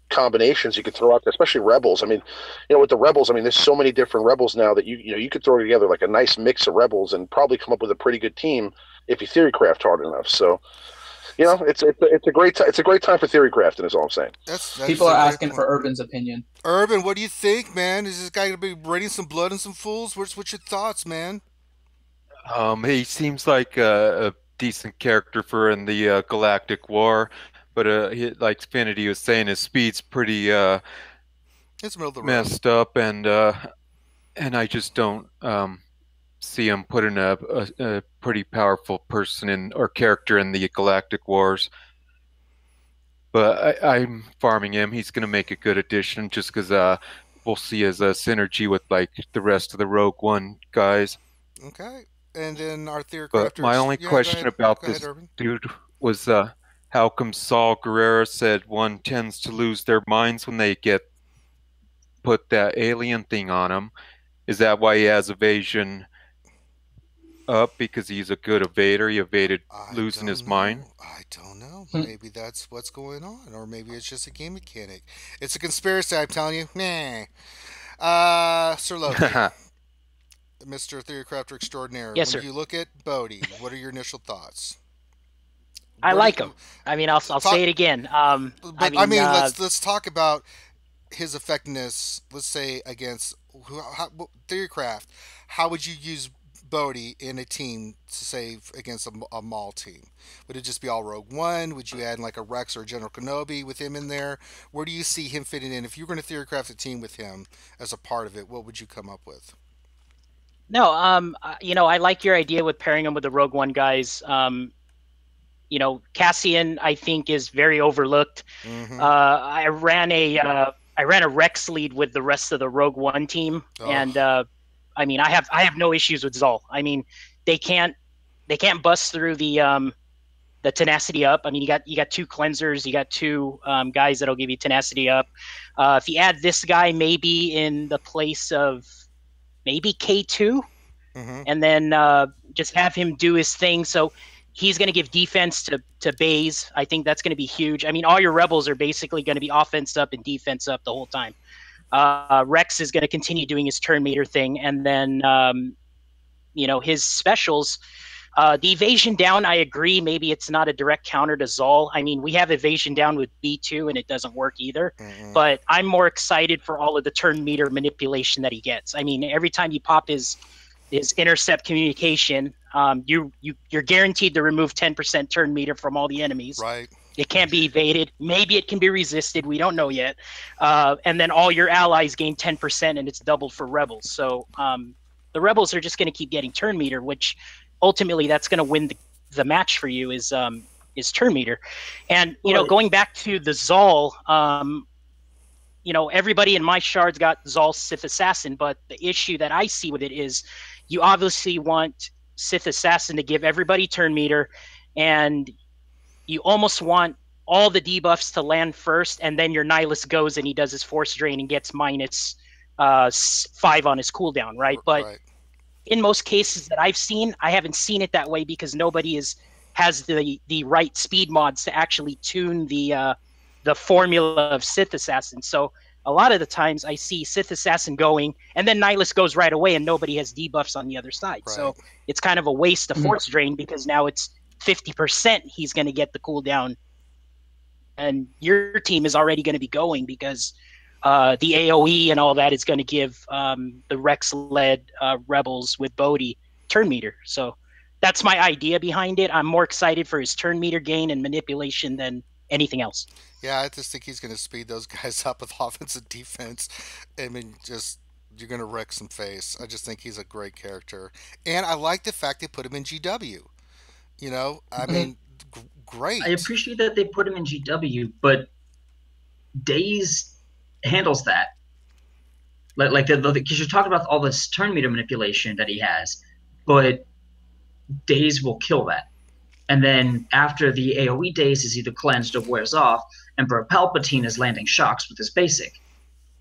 combinations you could throw out there, especially Rebels. I mean, with the Rebels, I mean, there's so many different Rebels now that you could throw together, like, a nice mix of Rebels and probably come up with a pretty good team if you theorycraft hard enough. So, it's a great time for theory crafting, is all I'm saying. That's People are asking for Urban's opinion. Urban, what do you think, man? Is this guy gonna be raining some blood and some fools? What's your thoughts, man? He seems like a decent character for in the Galactic War, but like Finity was saying, his speed's pretty it's messed up, and I just don't see him putting a pretty powerful person or character in the Galactic Wars. But I'm farming him. He's going to make a good addition just because we'll see his synergy with, like, the rest of the Rogue One guys. Okay. And then our theory crafters. But my only question about this dude was how come Saul Guerrero said one tends to lose their minds when they put that alien thing on him? Is that why he has evasion up, because he's a good evader? He evaded losing his mind? I don't know. Maybe that's what's going on, or maybe it's just a game mechanic. It's a conspiracy, I'm telling you. Nah. Sir Loki, Mr. Theorycrafter Extraordinaire. Yes, when sir. you look at Bodhi, what are your initial thoughts? I like him. I mean, I'll say it again. Let's talk about his effectiveness. Let's say against Theorycraft. How would you use Bodhi in a team to save against a Maul team? Would it just be all Rogue One? Would you add, like, a Rex or a General Kenobi with him in there? Where do you see him fitting in? If you were going to theorycraft a team with him as a part of it, what would you come up with? No, I like your idea with pairing him with the Rogue One guys. Cassian, I think, is very overlooked. I ran a Rex lead with the rest of the Rogue One team, and I mean, I have no issues with Zol. I mean, they can't bust through the tenacity up. I mean, you got two cleansers, you got two guys that'll give you tenacity up. If you add this guy maybe in the place of maybe K2, and then just have him do his thing. So he's going to give defense to Baze. I think that's going to be huge. I mean, all your Rebels are basically going to be offense up and defense up the whole time. Rex is going to continue doing his turn meter thing, and then his specials. The evasion down, I agree. Maybe it's not a direct counter to Zol. I mean, we have evasion down with B2, and it doesn't work either. But I'm more excited for all of the turn meter manipulation that he gets. I mean, every time you pop his intercept communication, you're guaranteed to remove 10% turn meter from all the enemies. Right. It can't be evaded. Maybe it can be resisted. We don't know yet. And then all your allies gain 10%, and it's doubled for Rebels. So the Rebels are just going to keep getting turn meter, which ultimately that's going to win the match for you is turn meter. And, going back to the Zol, everybody in my shards got Zol Sith Assassin, but the issue that I see with it is you obviously want Sith Assassin to give everybody turn meter, and you almost want all the debuffs to land first, and then your Nihilus goes and he does his force drain and gets -5 on his cooldown, right? But in most cases that I've seen, I haven't seen it that way because nobody has the right speed mods to actually tune the formula of Sith Assassin. So a lot of the times I see Sith Assassin going, and then Nihilus goes right away, and nobody has debuffs on the other side. Right. So it's kind of a waste of force drain because now it's 50% he's going to get the cooldown. And your team is already going to be going because the AoE and all that is going to give the Rex-led rebels with Bodhi turn meter. So that's my idea behind it. I'm more excited for his turn meter gain and manipulation than anything else. Yeah, I just think he's going to speed those guys up with offense and defense. I mean, just you're going to wreck some face. I just think he's a great character, and I like the fact they put him in GW. You know, I mean, great. I appreciate that they put him in GW, but Days handles that. Like because you're talking about all this turn meter manipulation that he has, but Days will kill that. And then after the AoE Days is either cleansed or wears off, Emperor Palpatine is landing shocks with his basic.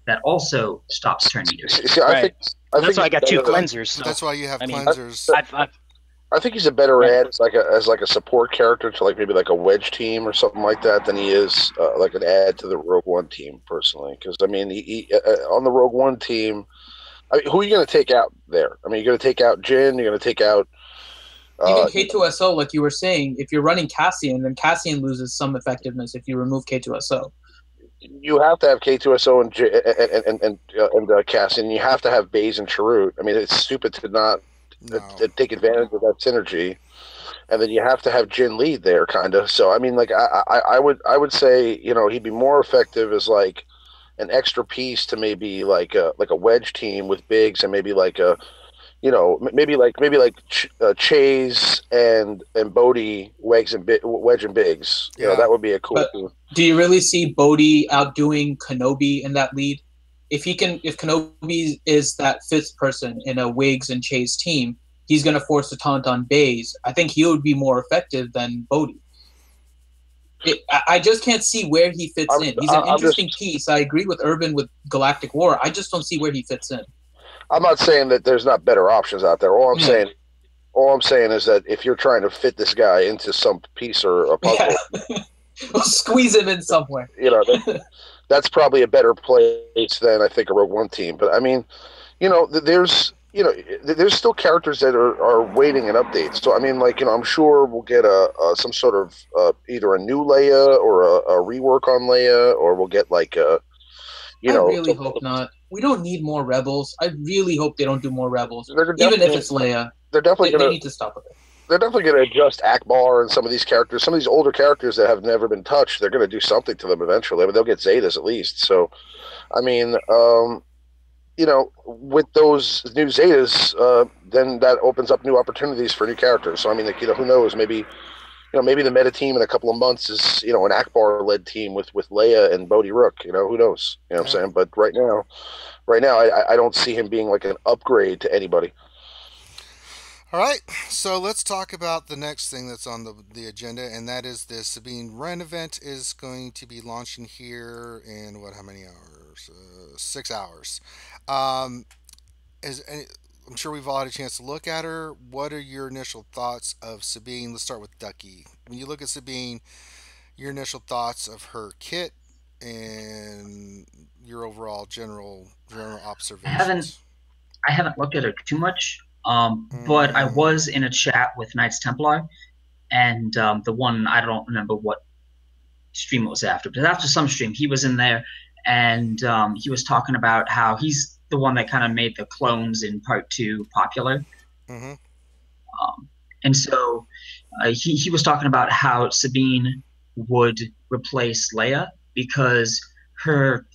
That also stops turn meters. See, right. That's why I got 2 cleansers. So. That's why you have cleansers. I think he's a better add as like a support character to like maybe like a wedge team or something like that than he is like an add to the Rogue One team personally. Because I mean, he on the Rogue One team, I mean, who are you going to take out there? I mean, you're going to take out Jin. You're going to take out even K2SO, like you were saying. If you're running Cassian, then Cassian loses some effectiveness if you remove K2SO. You have to have K2SO and Cassian. You have to have Baze and Chirrut. I mean, it's stupid to not. To take advantage of that synergy, and then you have to have Jin lead there, kind of. So I mean, like I would say, you know, he'd be more effective as like an extra piece to maybe like a wedge team with Biggs and maybe like a, you know, maybe like Chase and Bodhi, Wedge and Biggs. You know, that would be a cool thing. Do you really see Bodhi outdoing Kenobi in that lead? If Kenobi is that 5th person in a Wiggs and Chase team, he's going to force a taunt on Baze. I think he would be more effective than Bodhi. I just can't see where he fits in. He's an interesting piece. I agree with Urban with Galactic War. I just don't see where he fits in. I'm not saying that there's not better options out there. All I'm saying is that if you're trying to fit this guy into some piece or a puzzle, we'll squeeze him in somewhere. You know. That's probably a better place than I think a Rogue One team. But I mean, you know, there's still characters that are waiting in updates. So I mean, like, you know, I'm sure we'll get some sort of either a new Leia or a rework on Leia, or we'll get like a, you know. I really hope not. We don't need more Rebels. I really hope they don't do more Rebels, even if it's Leia. They're definitely they need to stop with it. They're definitely going to adjust Akbar and some of these characters. Some of these older characters that have never been touched, they're going to do something to them eventually. I mean, they'll get Zetas at least. So, I mean, you know, with those new Zetas, then that opens up new opportunities for new characters. So, I mean, like, you know, who knows? Maybe the meta team in a couple of months is, you know, an Akbar-led team with Leia and Bodhi Rook. You know, who knows? You know what I'm saying? But right now, I don't see him being like an upgrade to anybody. All right, so let's talk about the next thing that's on the agenda, and that is the Sabine Wren event is going to be launching here in how many hours? 6 hours. I'm sure we've all had a chance to look at her. What are your initial thoughts of Sabine? Let's start with Ducky. When you look at Sabine, your initial thoughts of her kit and your overall general observations. I haven't looked at her too much. But I was in a chat with Knights Templar, and the one, I don't remember what stream it was after, but after some stream, he was in there, and he was talking about how he's the one that kind of made the clones in Part 2 popular. Mm-hmm. And so he was talking about how Sabine would replace Leia because her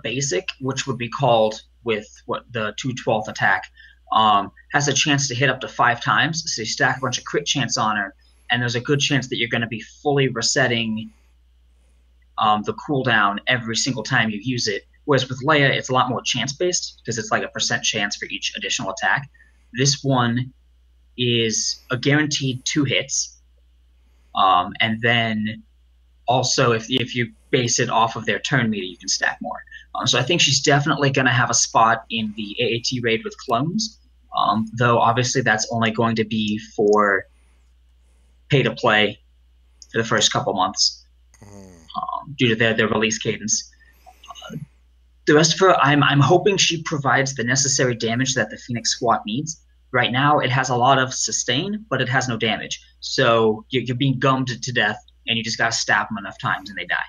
basic, which would be called with the 2/12 attack, has a chance to hit up to 5 times. So you stack a bunch of crit chance on her, and there's a good chance that you're going to be fully resetting the cooldown every single time you use it. Whereas with Leia, it's a lot more chance-based because it's like a % chance for each additional attack. This one is a guaranteed 2 hits. And then also if you base it off of their turn meter, you can stack more. So I think she's definitely going to have a spot in the AAT raid with clones, though obviously that's only going to be for pay-to-play for the first couple months due to their release cadence. The rest of her, I'm hoping she provides the necessary damage that the Phoenix Squad needs. Right now, it has a lot of sustain, but it has no damage. So you're being gummed to death, and you just gotta stab them enough times, and they die.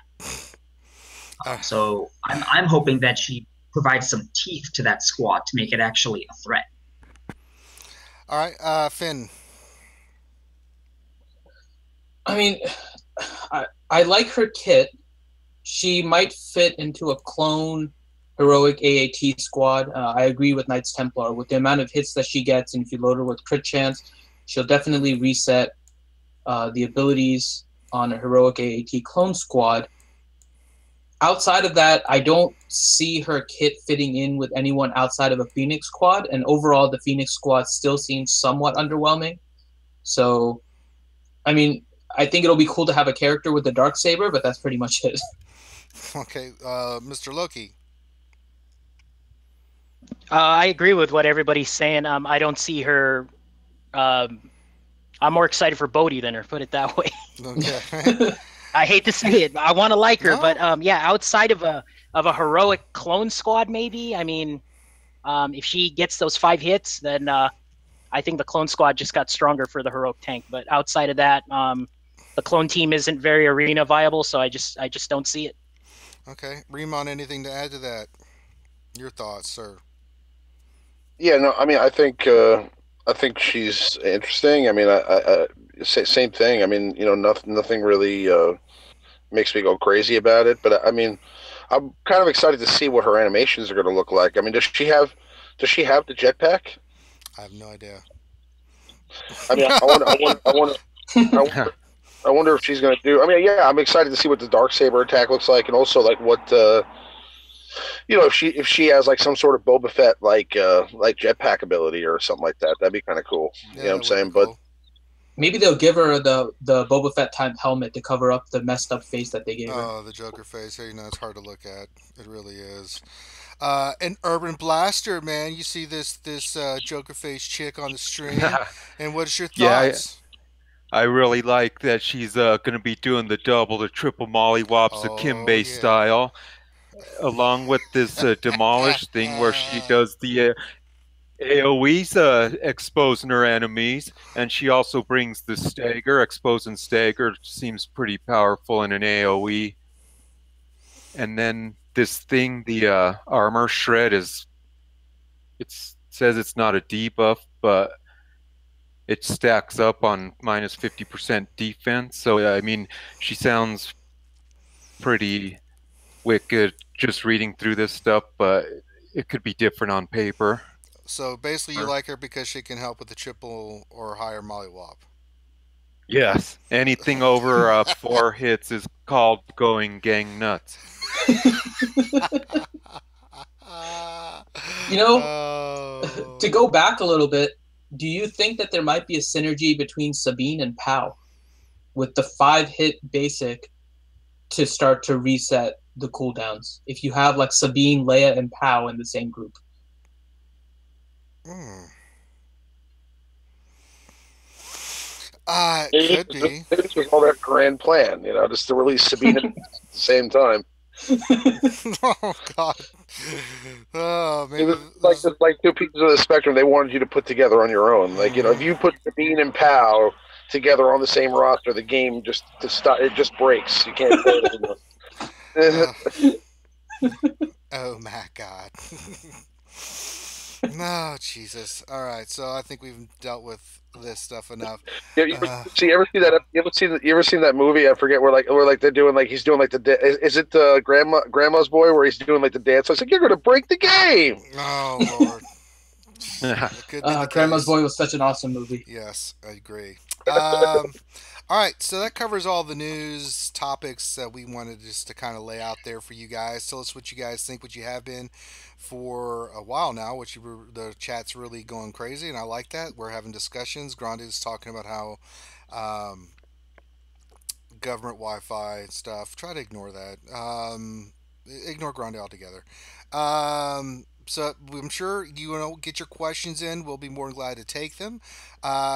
So I'm hoping that she provides some teeth to that squad to make it actually a threat. All right, Finn. I mean, I like her kit. She might fit into a clone heroic AAT squad. I agree with Knights Templar. With the amount of hits that she gets, and if you load her with crit chance, she'll definitely reset the abilities on a heroic AAT clone squad. Outside of that, I don't see her kit fitting in with anyone outside of a Phoenix squad, and overall, the Phoenix squad still seems somewhat underwhelming. So, I mean, I think it'll be cool to have a character with the Darksaber, but that's pretty much it. Okay, Mr. Loki. I agree with what everybody's saying. I don't see her. I'm more excited for Bodhi than her. Put it that way. Okay. I hate to say it. I want to like her, No. but yeah, outside of a heroic clone squad, maybe. I mean, if she gets those 5 hits, then I think the clone squad just got stronger for the heroic tank. But outside of that, the clone team isn't very arena viable, so I just don't see it. Okay, Remon, anything to add to that? Your thoughts, sir? Yeah, no, I mean, I think she's interesting. I mean, same thing. I mean, nothing really makes me go crazy about it. But I mean, I'm kind of excited to see what her animations are going to look like. I mean, does she have the jetpack? I have no idea. I mean, I wonder if she's going to do. I mean, yeah, I'm excited to see what the Darksaber attack looks like, and also like what if she has like some sort of Boba Fett like jetpack ability or something like that. That'd be kind of cool. Yeah, You know what I'm that saying? would be cool. Maybe they'll give her the Boba Fett type helmet to cover up the messed up face that they gave her. Oh, the Joker face. Hey, it's hard to look at. It really is. An Urban Blaster, man. You see this Joker face chick on the stream, and what's your Yeah, thoughts? I really like that she's going to be doing the double, the triple mollywops, Oh, Akimbe yeah. style, along with this demolish thing where she does the AoE's exposing her enemies, and she also brings the stagger. Exposing stagger seems pretty powerful in an AoE. And then this thing, the armor shred, it says it's not a debuff, but it stacks up on minus 50% defense. So I mean, she sounds pretty wicked just reading through this stuff, but it could be different on paper. So basically, you like her because she can help with the triple or higher mollywop. Yes, anything over 4 hits is called going gang nuts. To go back a little bit, do you think that there might be a synergy between Sabine and Pow with the 5-hit basic to start to reset the cooldowns? If you have like Sabine, Leia, and Pow in the same group. It could be. This was all that grand plan, just to release Sabine at the same time. Oh God! Oh, maybe It was like 2 pieces of the spectrum they wanted you to put together on your own. Like if you put Sabine and Pow together on the same roster, the game just breaks. You can't play it anymore. Oh my God! No, Jesus! All right, so I think we've dealt with this stuff enough. You ever seen that movie? I forget where they're doing like he's doing like is it the grandma's boy where he's doing like the dance? I was like, you're gonna break the game. Oh Lord! Grandma's Boy was such an awesome movie. Yes, I agree. All right, so that covers all the news topics that we wanted just to kind of lay out there for you guys. Tell us what you guys think, what you have been for a while now. The chat's really going crazy, and I like that. We're having discussions. Grande's talking about how government Wi-Fi and stuff. Try to ignore that. Ignore Grande altogether. So I'm sure get your questions in. We'll be more than glad to take them.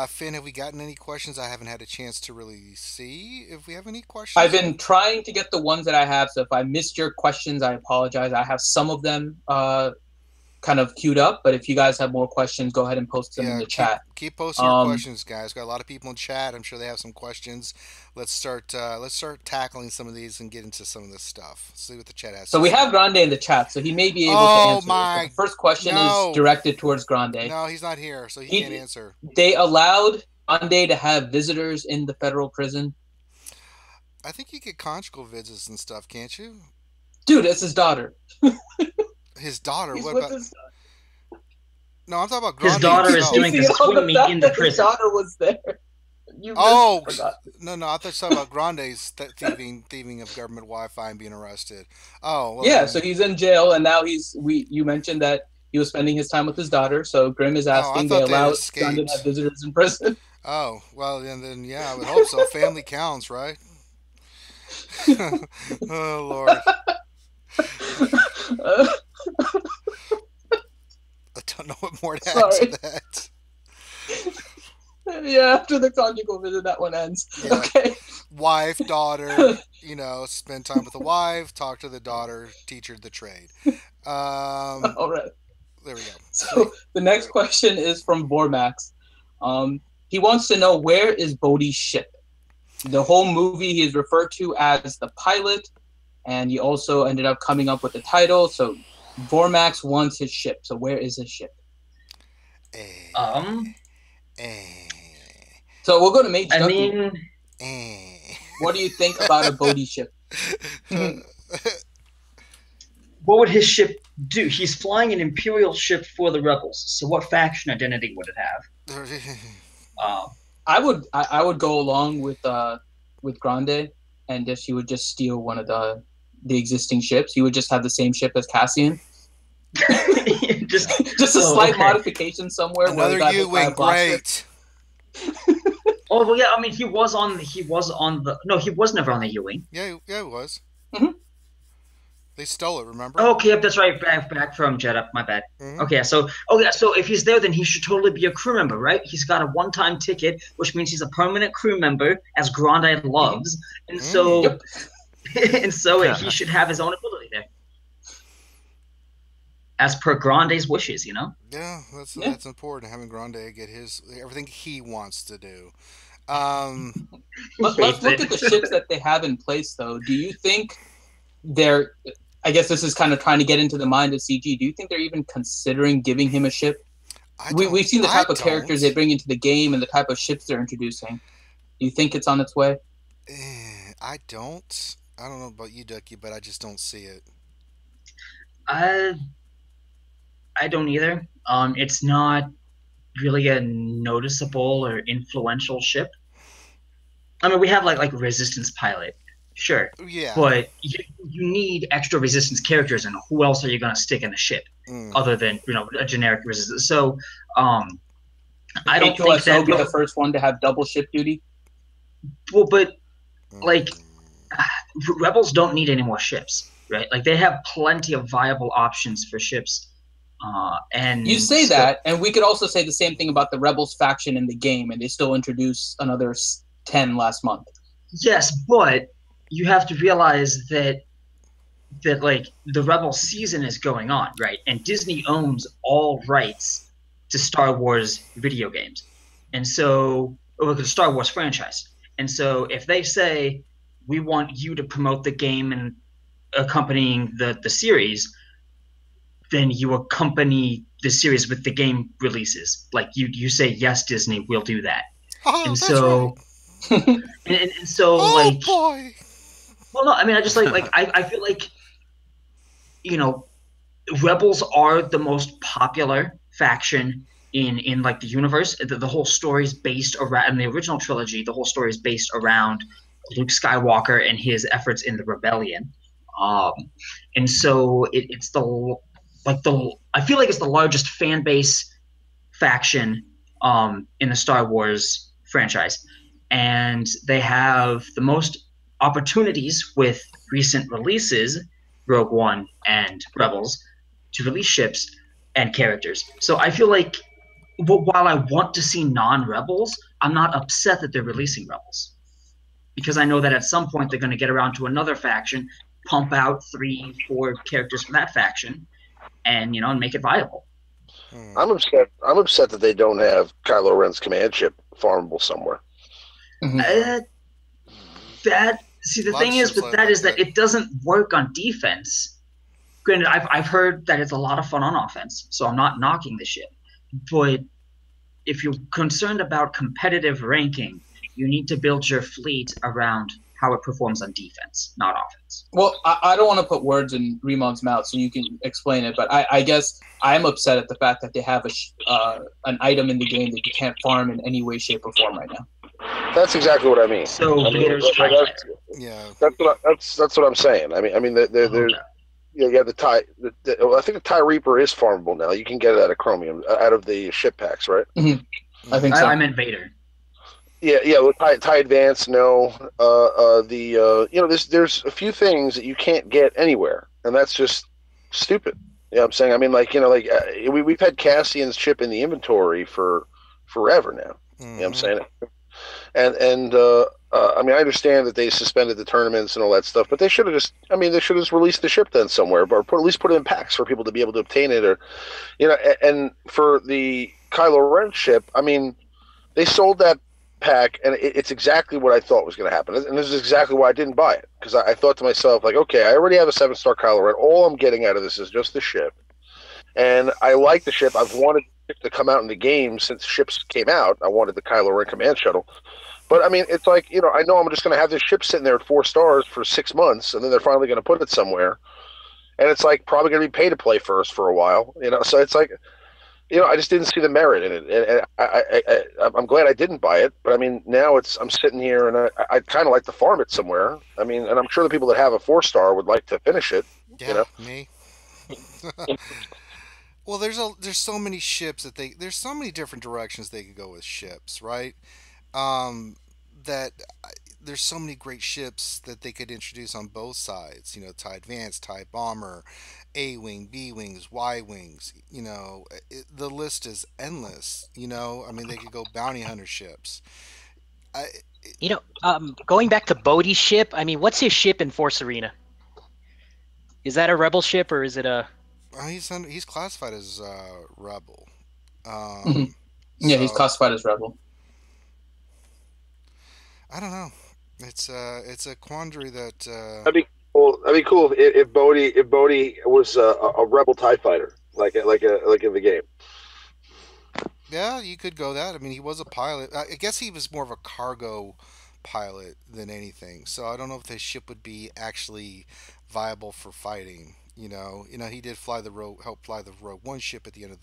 Finn, have we gotten any questions? I haven't had a chance to really see if we have any questions. I've been trying to get the ones that I have. So if I missed your questions, I apologize. I have some of them kind kind of queued up, but if you guys have more questions, go ahead and post them in the chat. Keep posting your questions, guys. Got a lot of people in chat. I'm sure they have some questions. Let's start tackling some of these and get into some of this stuff. Let's see what the chat has. So we have Grande in the chat, so he may be able to answer. The first question is directed towards Grande. No, he's not here, so he can't answer. They allowed Grande to have visitors in the federal prison. I think you get conjugal visits and stuff, can't you? Dude, that's his daughter. His daughter? He's what about? No, I'm talking about Grande. His daughter is doing the swim meet in the prison. His daughter was there. No, I thought you were talking about Grande's thieving of government Wi-Fi and being arrested. Oh, well, yeah. So he's in jail, and now you mentioned that he was spending his time with his daughter. So Grim is asking they allow Grande to have visitors in prison. Oh, well, then yeah, I would hope so. Family counts, right? Oh Lord. I don't know what more to add to that. Yeah, after the conjugal visit, that one ends. Yeah. Okay. Wife, daughter, spend time with the wife, talk to the daughter, teach her the trade. All right. There we go. So the next question is from Vormax. He wants to know, where is Bodhi's ship? The whole movie he is referred to as the pilot, and he also ended up coming up with the title. So Vormax wants his ship. So where is his ship? So we'll go to Mage Ducky. What do you think about a Bodhi ship? What would his ship do? He's flying an Imperial ship for the rebels. So what faction identity would it have? I would go along with Grande, and if he would just steal one of the existing ships, he would just have the same ship as Cassian. just a slight modification somewhere. Another U-wing, great. Oh well, yeah. I mean, he was never on the U-wing. Yeah, he was. Mm-hmm. They stole it. Remember? Okay, yep, that's right. Back from Jeddah. My bad. Mm-hmm. Okay, so if he's there, then he should totally be a crew member, right? He's got a one-time ticket, which means he's a permanent crew member, as Grande loves, and so he should have his own ability there, as per Grande's wishes. Yeah, that's important. Having Grande get everything he wants to do. Let's look at the ships that they have in place, though. Do you think they're? I guess this is kind of trying to get into the mind of CG. Do you think they're even considering giving him a ship? We've seen the type of characters they bring into the game and the type of ships they're introducing. Do you think it's on its way? I don't. I don't know about you, Ducky, but I just don't see it. I don't either. It's not really a noticeable or influential ship. I mean, we have like Resistance Pilot. Sure. Yeah. But you need extra Resistance characters, and who else are you going to stick in the ship other than a generic Resistance? So, I don't think that be the first one to have double ship duty. Well, but Rebels don't need any more ships, right? Like, they have plenty of viable options for ships. And you say that, and we could also say the same thing about the Rebels faction in the game, and they still introduced another 10 last month. Yes, but you have to realize that like the Rebel season is going on, right? And Disney owns all rights to Star Wars video games, and so the Star Wars franchise. And so if they say, we want you to promote the game and accompanying the series, then you accompany the series with the game releases. Like you say, yes, Disney, we'll do that. Oh, and that's so right. and so oh, boy. Well, no, I mean, I just I feel like, Rebels are the most popular faction in like the universe. The whole story is based around, in the original trilogy, the whole story is based around Luke Skywalker and his efforts in the rebellion. And so it's I feel like it's the largest fan base faction in the Star Wars franchise. And they have the most opportunities with recent releases, Rogue One and Rebels, to release ships and characters. So I feel like while I want to see non-Rebels, I'm not upset that they're releasing Rebels. Because I know that at some point they're going to get around to another faction, pump out 3-4 characters from that faction, and and make it viable. I'm upset that they don't have Kylo Ren's command chip farmable somewhere. The thing is with that is that it doesn't work on defense. Granted, I've heard that it's a lot of fun on offense, so I'm not knocking the shit. But if you're concerned about competitive ranking, you need to build your fleet around how it performs on defense, not offense. Well, I don't want to put words in Remon's mouth, so you can explain it. But I guess I'm upset at the fact that they have an item in the game that you can't farm in any way, shape, or form right now. That's exactly what I mean. So Vader's that's what I'm saying. I mean, there's the tie. I think the TIE Reaper is farmable now. You can get it out of Chromium, out of the ship packs, right? Mm-hmm. I think so. I meant Vader. Yeah. With TIE Advance, no. There's a few things that you can't get anywhere, and that's just stupid. You know what I'm saying? I mean, we've had Cassian's chip in the inventory for forever now. You know what I'm saying? And I mean, I understand that they suspended the tournaments and all that stuff, but they should have just released the ship then somewhere, or at least put it in packs for people to be able to obtain it, or and for the Kylo Ren ship, I mean, they sold that pack, and it's exactly what I thought was going to happen, and this is exactly why I didn't buy it, because I thought to myself, like, okay, I already have a 7-star Kylo Ren. All I'm getting out of this is just the ship, and I like the ship. I've wanted it to come out in the game since ships came out. I wanted the Kylo Ren command shuttle, but I mean, it's like, I know I'm just going to have this ship sitting there at 4 stars for 6 months, and then they're finally going to put it somewhere, and it's like probably going to be pay to play first for a while, so it's like, I just didn't see the merit in it, and I'm glad I didn't buy it. But I mean, now I'm sitting here, and I kind of like to farm it somewhere. I mean, and I'm sure the people that have a 4-star would like to finish it. Yeah, me. Well, there's so many ships there's so many different directions they could go with ships, right? That there's so many great ships that they could introduce on both sides. TIE Advance, TIE Bomber, A-wing, B-wings, Y-wings. The list is endless. I mean, they could go bounty hunter ships. Going back to Bodhi's ship. I mean, what's his ship in Force Arena? Is that a rebel ship, or is it a? He's classified as rebel. Yeah, he's classified as rebel. I don't know. It's a quandary that. That'd be cool if Bodhi was a rebel TIE fighter, like in the game. Yeah, you could go that. I mean, he was a pilot. I guess he was more of a cargo pilot than anything. So I don't know if his ship would be actually viable for fighting. He did help fly the Rogue One ship at the end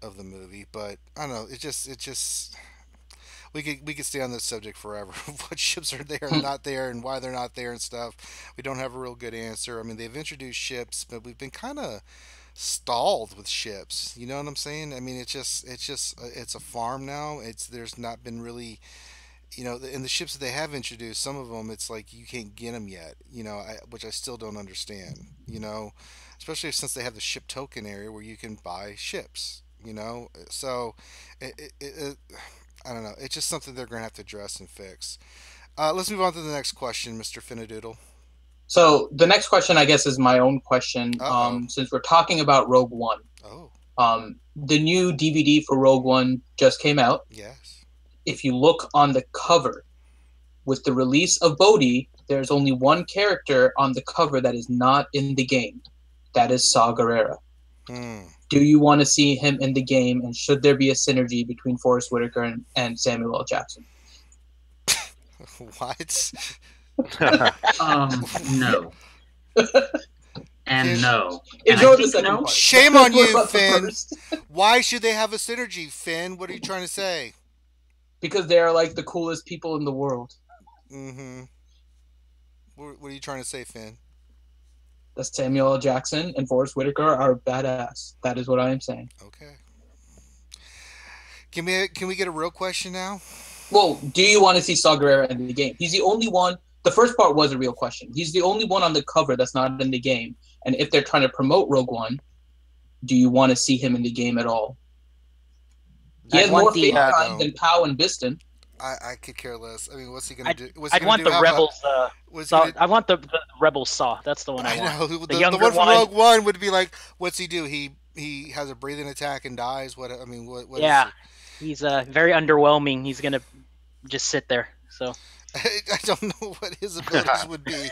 of the movie, but I don't know. It just. We could stay on this subject forever. What ships are there and not there, and why they're not there and stuff. We don't have a real good answer. I mean, they've introduced ships, but we've been kind of stalled with ships. You know what I'm saying? I mean, it's a farm now. There's not been really, and the ships that they have introduced, some of them, it's like you can't get them yet. Which I still don't understand. Especially since they have the ship token area where you can buy ships. So I don't know. It's just something they're going to have to address and fix. Let's move on to the next question, Mr. Finnadoodle. So the next question, I guess, is my own question. Since we're talking about Rogue One. The new DVD for Rogue One just came out. Yes. If you look on the cover, with the release of Bodhi, there's only one character on the cover that is not in the game. That is Saw Gerrera. Do you want to see him in the game, and should there be a synergy between Forrest Whitaker and Samuel L. Jackson? What? No. And no. Ignore the second part. Shame on you, Finn. Why should they have a synergy, Finn? What are you trying to say? Because they are like the coolest people in the world. Mm-hmm. What are you trying to say, Finn? That Samuel L. Jackson and Forrest Whitaker are badass. That is what I am saying. Okay. Can we get a real question now? Well, do you want to see Saw Gerrera in the game? He's the only one. The first part was a real question. He's the only one on the cover that's not in the game. And if they're trying to promote Rogue One, do you want to see him in the game at all? He has more face time than Pow and Biston. I could care less. I mean, what's he gonna I'd, do? What's he I'd gonna want do? the Rebels. I want the Rebels Saw. That's the one I want. know The the younger one from one. Rogue One would be like, what's he do? He has a breathing attack and dies. What I mean, what is? Yeah, he's very underwhelming. He's gonna just sit there. So I don't know what his abilities would be.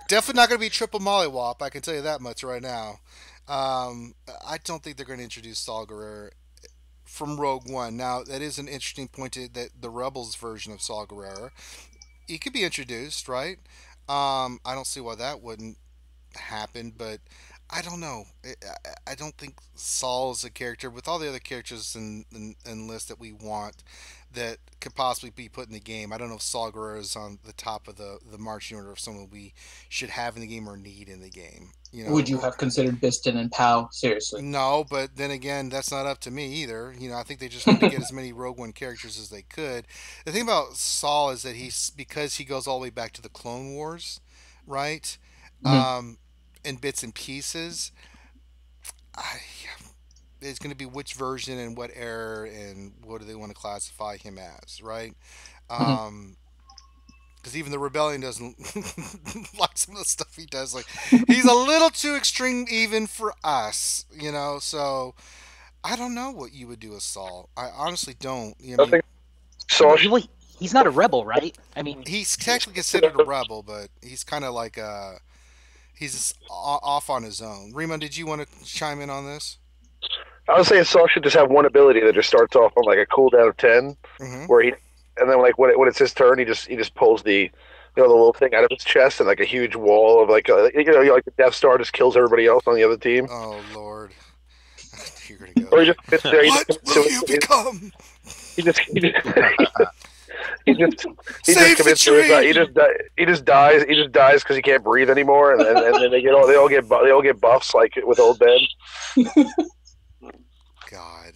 Definitely not going to be triple mollywop. I can tell you that much right now. I don't think they're going to introduce Saul Guerrero from Rogue One. Now that is an interesting point that the Rebels version of Saul Guerrero, he could be introduced, right? I don't see why that wouldn't happen, but I don't know. I don't think Saul is a character with all the other characters and list that we want that could possibly be put in the game. I don't know if Saul Guerrero is on the top of the marching order of someone we should have in the game or need in the game. Would you have considered Biston and Pow seriously? No, but then again, that's not up to me either. I think they just want to get as many Rogue One characters as they could. The thing about Saul is that because he goes all the way back to the Clone Wars, right? Mm-hmm. In bits and pieces. It's going to be which version and what era and what do they want to classify him as, right? Mm-hmm. Because even the rebellion doesn't like some of the stuff he does. Like he's a little too extreme even for us, So I don't know what you would do with Saul. I honestly don't. I think Saul. He's not a rebel, right? I mean, he's technically considered a rebel, but he's kind of like he's off on his own. Riemann, did you want to chime in on this? I was saying Saul should just have one ability that just starts off on like a cooldown of 10, where and then like when it's his turn, he just pulls the the little thing out of his chest and like a huge wall of like like the Death Star just kills everybody else on the other team. Oh Lord, you're gonna go. Or he just sits there. What will you become? He just Save commits suicide. He just dies because he can't breathe anymore, and then they all get buffs like with old Ben. God,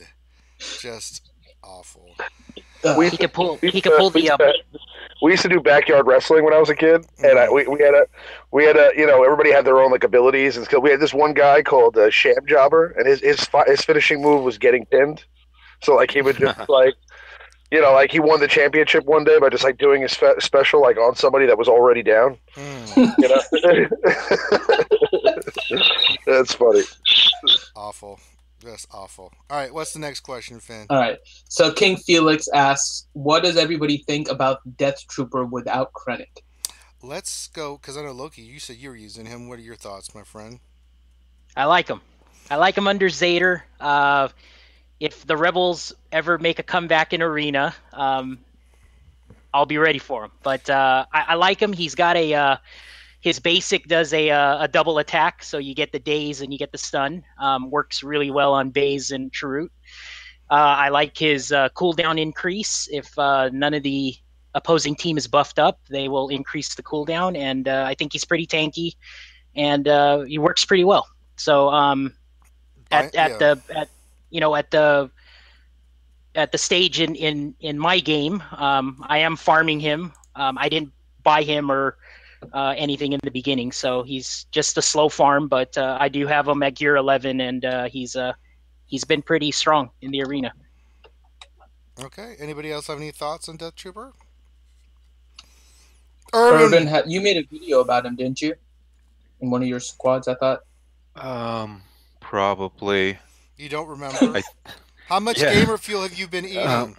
just awful. He could pull the. We used to do backyard wrestling when I was a kid, and we had a everybody had their own like abilities, and we had this one guy called Sham Jobber, and his finishing move was getting pinned. So like he would just like. Like he won the championship one day by just like doing his special like on somebody that was already down. That's funny. Awful. Just awful. All right, what's the next question, Finn? All right. So King Felix asks, what does everybody think about Death Trooper without Krennic? Let's go, because I know, Loki, you said you were using him. What are your thoughts, my friend? I like him. I like him under Zader. If the Rebels ever make a comeback in Arena, I'll be ready for him. But I like him. He's got his basic does a double attack, so you get the daze and you get the stun. Works really well on Baze and Chirrut. I like his cooldown increase. If none of the opposing team is buffed up, they will increase the cooldown, and I think he's pretty tanky, and he works pretty well. So at the stage in my game, I am farming him. I didn't buy him or anything in the beginning, so he's just a slow farm. But I do have him at gear 11, and he's been pretty strong in the arena. Okay. Anybody else have any thoughts on Death Trooper? Urban, you made a video about him, didn't you? In one of your squads, I thought. Probably. You don't remember? How much gamer fuel have you been eating?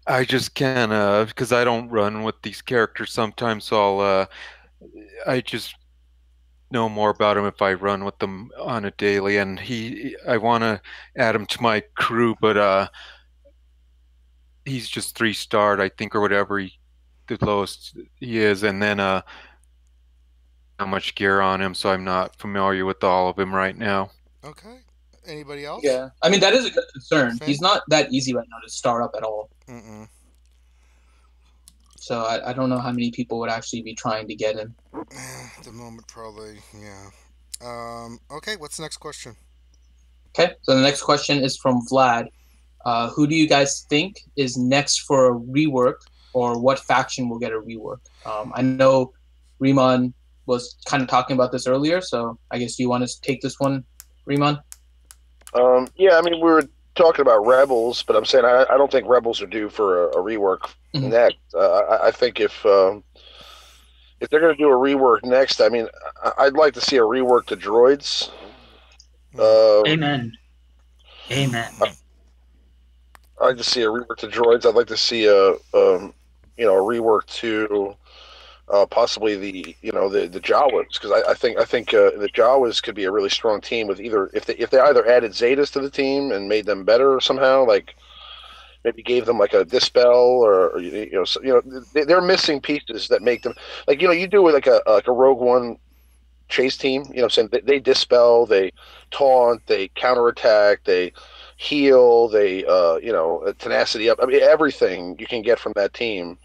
I just can't, because I don't run with these characters sometimes, so I just know more about him if I run with them on a daily, and I want to add him to my crew, but he's just 3-starred, I think, or whatever, the lowest he is, and then not much gear on him, so I'm not familiar with all of him right now. Okay. Anybody else? Yeah. I mean, that is a good concern. He's not that easy right now to start up at all. Mm-mm. So I don't know how many people would actually be trying to get him. At the moment, probably, yeah. Okay, what's the next question? Okay, so the next question is from Vlad. Who do you guys think is next for a rework, or what faction will get a rework? I know Riemann was kind of talking about this earlier, so I guess you want to take this one, Riemann? Yeah, I mean, we were talking about Rebels, but I'm saying I don't think Rebels are due for a rework next. I think if they're going to do a rework next, I mean, I'd like to see a rework to Droids. Amen. Amen. I'd like to see a rework to Droids. I'd like to see a rework to possibly the Jawas, because I think the Jawas could be a really strong team with either if they either added Zetas to the team and made them better somehow, like maybe gave them like a dispel or they're missing pieces that make them like you do with like a Rogue One chase team, saying they dispel, they taunt, they counterattack, they heal, they tenacity up. I mean, everything you can get from that team.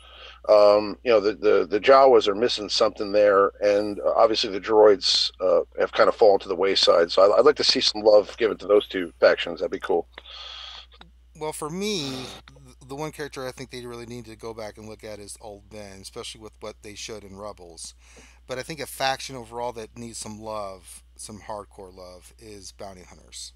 The Jawas are missing something there, and obviously the droids have kind of fallen to the wayside. So I'd like to see some love given to those two factions. That'd be cool. Well, for me, the one character I think they really need to go back and look at is Old Ben, especially with what they showed in Rebels. But I think a faction overall that needs some love, some hardcore love, is Bounty Hunters.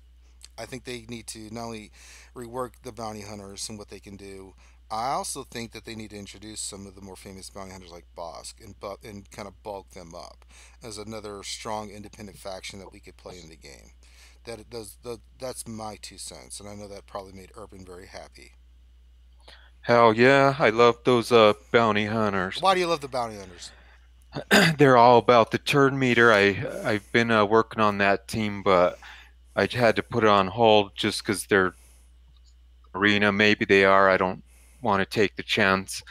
I think they need to not only rework the bounty hunters and what they can do. I also think that they need to introduce some of the more famous bounty hunters like Bosk and kind of bulk them up as another strong independent faction that we could play in the game. That's my 2 cents, and I know that probably made Urban very happy. Hell yeah, I love those bounty hunters. Why do you love the bounty hunters? They're all about the turn meter. I've been working on that team, but I had to put it on hold just because they're arena. Maybe they are. I don't want to take the chance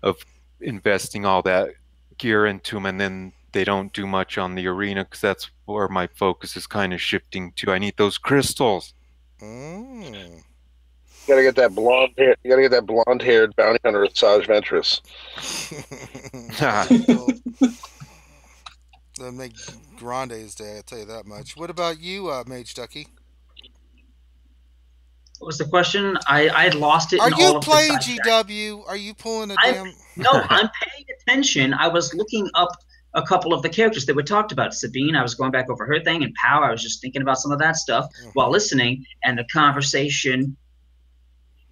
of investing all that gear into them and then they don't do much on the arena, because that's where my focus is kind of shifting to. I need those crystals. You gotta get that blonde hair. You gotta get that blonde-haired bounty hunter, Saj Ventress. That'll make Grande's day, I'll tell you that much. What about you, Mage Ducky? What was the question? I had lost it. Are in you all of playing the GW? Are you pulling a damn? No, I'm paying attention. I was looking up a couple of the characters that were talked about. Sabine, I was going back over her thing, and Pow, I was just thinking about some of that stuff while listening, and the conversation.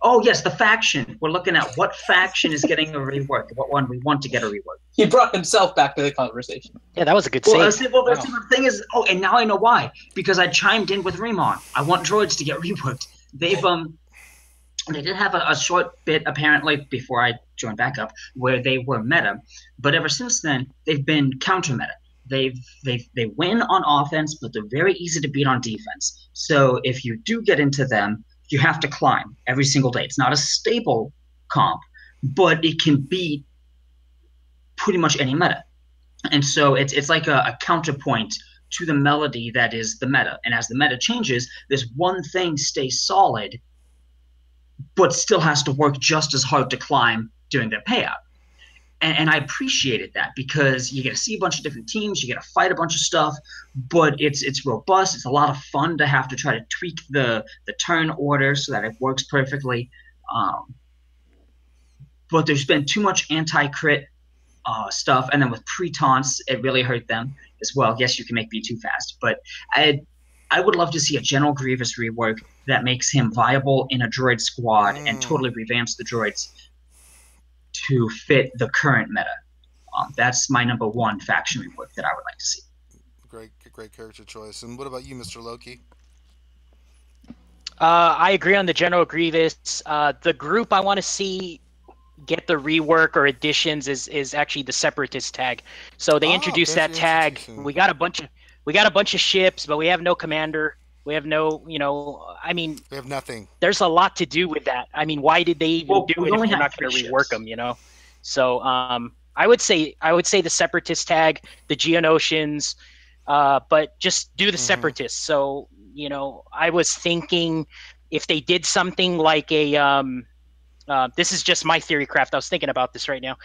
Oh, yes, the faction. We're looking at what faction is getting a rework, what one we want to get a rework. He brought himself back to the conversation. Yeah, that was a good save. save. The thing is, and now I know why. Because I chimed in with Remon. I want droids to get reworked. They did have a short bit, apparently, before I joined back up, where they were meta. But ever since then, they've been counter meta. They win on offense, but they're very easy to beat on defense. So if you do get into them, you have to climb every single day. It's not a stable comp, but it can beat pretty much any meta. And so it's like a counterpoint to the melody that is the meta. And as the meta changes, this one thing stays solid, but still has to work just as hard to climb during their payout. And I appreciated that, because you get to see a bunch of different teams, you get to fight a bunch of stuff, but it's robust. It's a lot of fun to have to try to tweak the turn order so that it works perfectly. But there's been too much anti-crit stuff, and then with pre-taunts, it really hurt them as well. Yes, you can make B2 fast, but I would love to see a General Grievous rework that makes him viable in a droid squad and totally revamps the droids to fit the current meta. That's my number one faction rework that I would like to see. Great character choice. And what about you, Mr. Loki? I agree on the General Grievous. The group I want to see get the rework or additions is actually the Separatist tag. So they introduced that tag. We got a bunch of ships, but we have no commander. We have no, I mean, we have nothing. There's a lot to do with that. I mean, why did they even do it if you're not going to rework them, So I would say the Separatist tag, the Geonosians, but just do the Separatists. So, I was thinking if they did something like this is just my theory craft. I was thinking about this right now.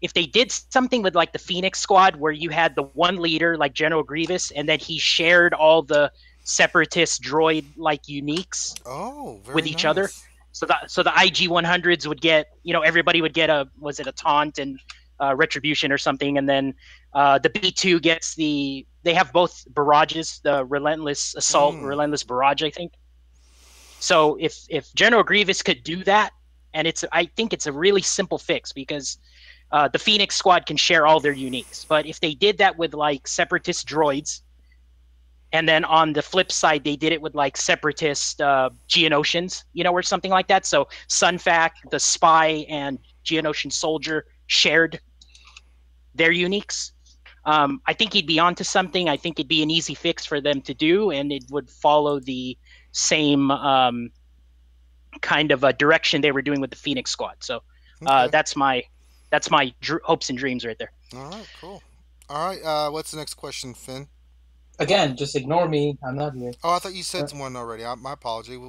If they did something with like the Phoenix Squad, where you had the one leader like General Grievous, and then he shared all the Separatist droid like uniques with each other, so the IG 100s would get, everybody would get a taunt and retribution or something, and then the B2 gets they have both barrages, the relentless assault, relentless barrage, I think. So if General Grievous could do that, and I think it's a really simple fix because the Phoenix Squad can share all their uniques. But if they did that with like Separatist droids, and then on the flip side, they did it with like Separatist Geonosians, or something like that. So Sunfac, the Spy, and Geonosian Soldier shared their uniques. I think he'd be onto something. I think it'd be an easy fix for them to do, and it would follow the same kind of a direction they were doing with the Phoenix Squad. So Okay. that's my hopes and dreams right there. All right, cool. All right, what's the next question, Finn? Again, just ignore me. I'm not here. Oh, I thought you said one already. My apology.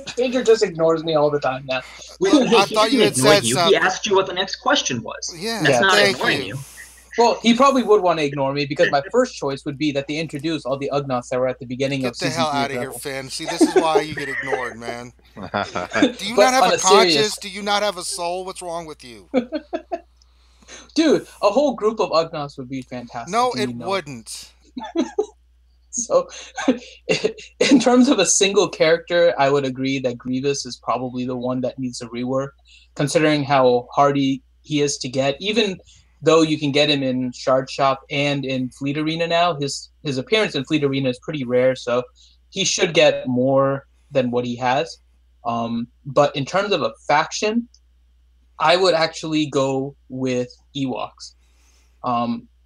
Stranger just ignores me all the time now. I thought you had said something. He asked you what the next question was. Yeah, That's not thank ignoring you. you. Well, he probably would want to ignore me because my first choice would be that they introduce all the Ugnaughts that were at the beginning of Get the season hell 3 out of here, Rebels. Finn. See, this is why you get ignored, man. Do you But not have on a a conscience? serious- Do you not have a soul? What's wrong with you? Dude, a whole group of Ugnaughts would be fantastic. No, and it you know wouldn't. So, in terms of a single character, I would agree that Grievous is probably the one that needs a rework, considering how hard he is to get. Even though you can get him in Shard Shop and in Fleet Arena now, his appearance in Fleet Arena is pretty rare, so he should get more than what he has. But in terms of a faction, I would actually go with Ewoks.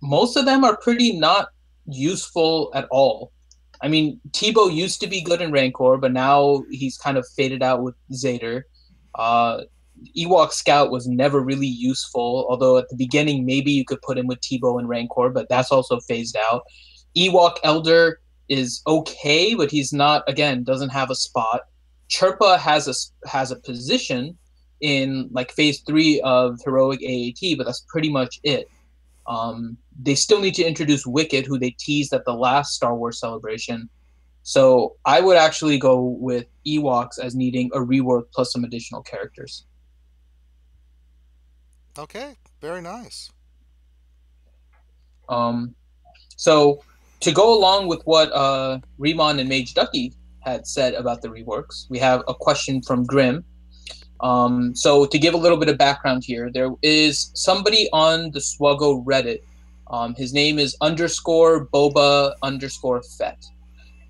Most of them are pretty not useful at all. I mean, Tebow used to be good in Rancor, but now he's kind of faded out with Zader. Ewok Scout was never really useful, although at the beginning maybe you could put him with Tebow and Rancor, but that's also phased out. Ewok Elder is okay, but he's not, again, doesn't have a spot. Chirpa has a position in like phase 3 of Heroic AAT, but that's pretty much it. They still need to introduce Wicket, who they teased at the last Star Wars Celebration. So I would actually go with Ewoks as needing a rework plus some additional characters. Okay, very nice. So to go along with what Riemann and Mage Ducky had said about the reworks, we have a question from Grim. So to give a little bit of background here, there is somebody on the SWGOH Reddit. His name is _Boba_Fett.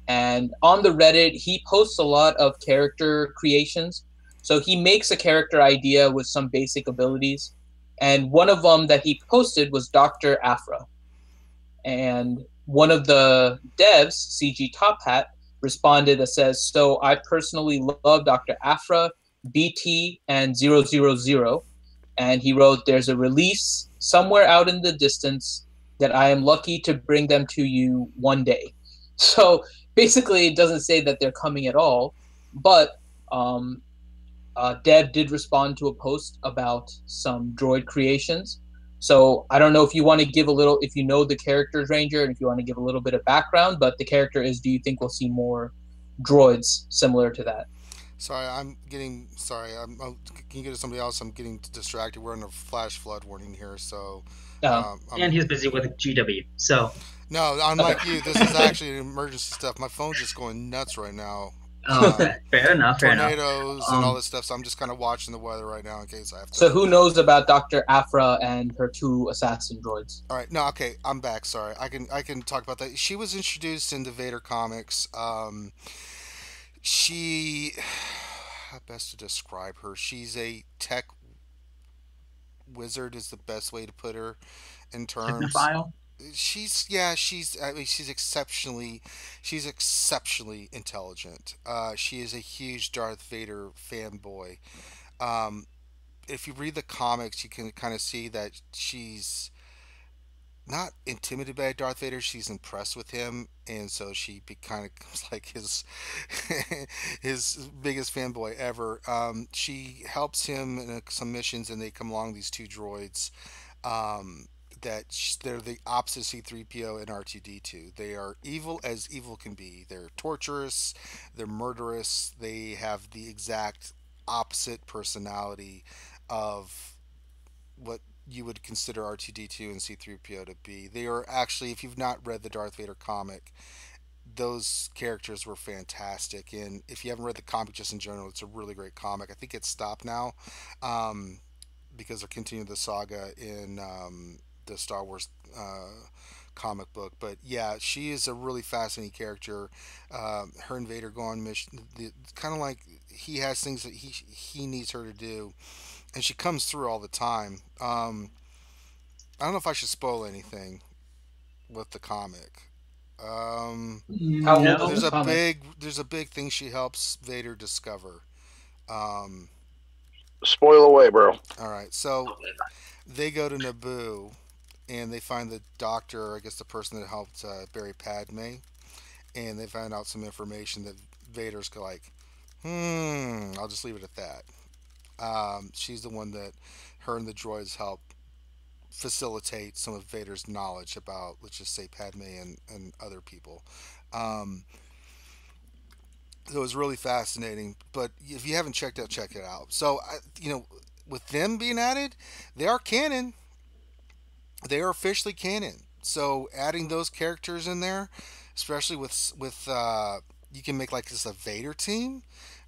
And on the Reddit, he posts a lot of character creations. So he makes a character idea with some basic abilities. And one of them that he posted was Dr. Afra. And one of the devs, CG Top Hat, responded that says, so I personally love Dr. Afra, BT, and 000. And he wrote, there's a release somewhere out in the distance that I am lucky to bring them to you one day. So basically, it doesn't say that they're coming at all, but Deb did respond to a post about some droid creations. So I don't know if you want to give a little, if you know the character's Ranger, and if you want to give a little bit of background, but the character is, do you think we'll see more droids similar to that? Sorry, can you go to somebody else? I'm getting distracted. We're in a flash flood warning here, so. And he's busy with GW, so. No, unlike you, this is actually emergency stuff. My phone's just going nuts right now. Fair enough. Tornadoes and all this stuff. So I'm just kind of watching the weather right now in case I have to. So who knows about Dr. Afra and her 2 assassin droids? All right, no, okay, I'm back. Sorry, I can talk about that. She was introduced in the Vader comics. She, how best to describe her? She's a tech wizard is the best way to put her in terms. Technophile? She's exceptionally intelligent. She is a huge Darth Vader fanboy. If you read the comics, you can kind of see that she's not intimidated by Darth Vader. She's impressed with him, and so she kind of becomes like his his biggest fanboy ever. She helps him in some missions, and they come along these 2 droids. They're the opposite C-3PO and R2-D2. They are evil as evil can be. They're torturous. They're murderous. They have the exact opposite personality of what you would consider R2-D2 and C-3PO to be. They are actually, if you've not read the Darth Vader comic, those characters were fantastic. And if you haven't read the comic just in general, it's a really great comic. I think it's stopped now um, because they're continuing the saga in the Star Wars comic book. But yeah, she is a really fascinating character. Her and Vader go on mission, kind of like he has things that he needs her to do, and she comes through all the time. I don't know if I should spoil anything with the comic. How No. old is There's the a comic? there's a big thing she helps Vader discover. Um, Spoil away, bro. all right, so they go to Naboo and they find the doctor, I guess the person that helped bury Padme, and they find out some information that Vader's like, I'll just leave it at that. She's the one that her and the droids help facilitate some of Vader's knowledge about, let's just say, Padme and other people. Um, so it was really fascinating. But if you haven't checked out, check it out. So, with them being added, they are canon. They are officially canon. So adding those characters in there, especially with you can make like this a Vader team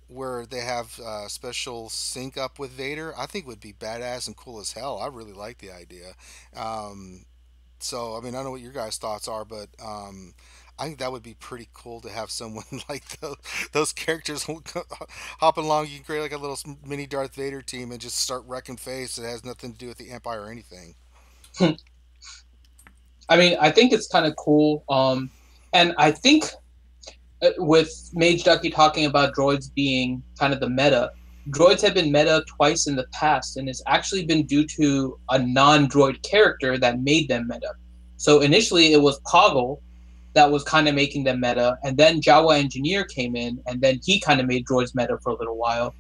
where they have special sync up with Vader. I think would be badass and cool as hell. I really like the idea. Um, so I mean, I don't know what your guys' thoughts are, but I think that would be pretty cool to have someone like those characters hop along. You can create like a little mini Darth Vader team and just start wrecking face. It has nothing to do with the Empire or anything. I mean, I think it's kind of cool. And I think with Mage Ducky talking about droids being kind of the meta, droids have been meta twice in the past, and it's actually been due to a non-droid character that made them meta. So initially it was Poggle that was kind of making them meta, and then Jawa Engineer came in, and then he kind of made droids meta for a little while.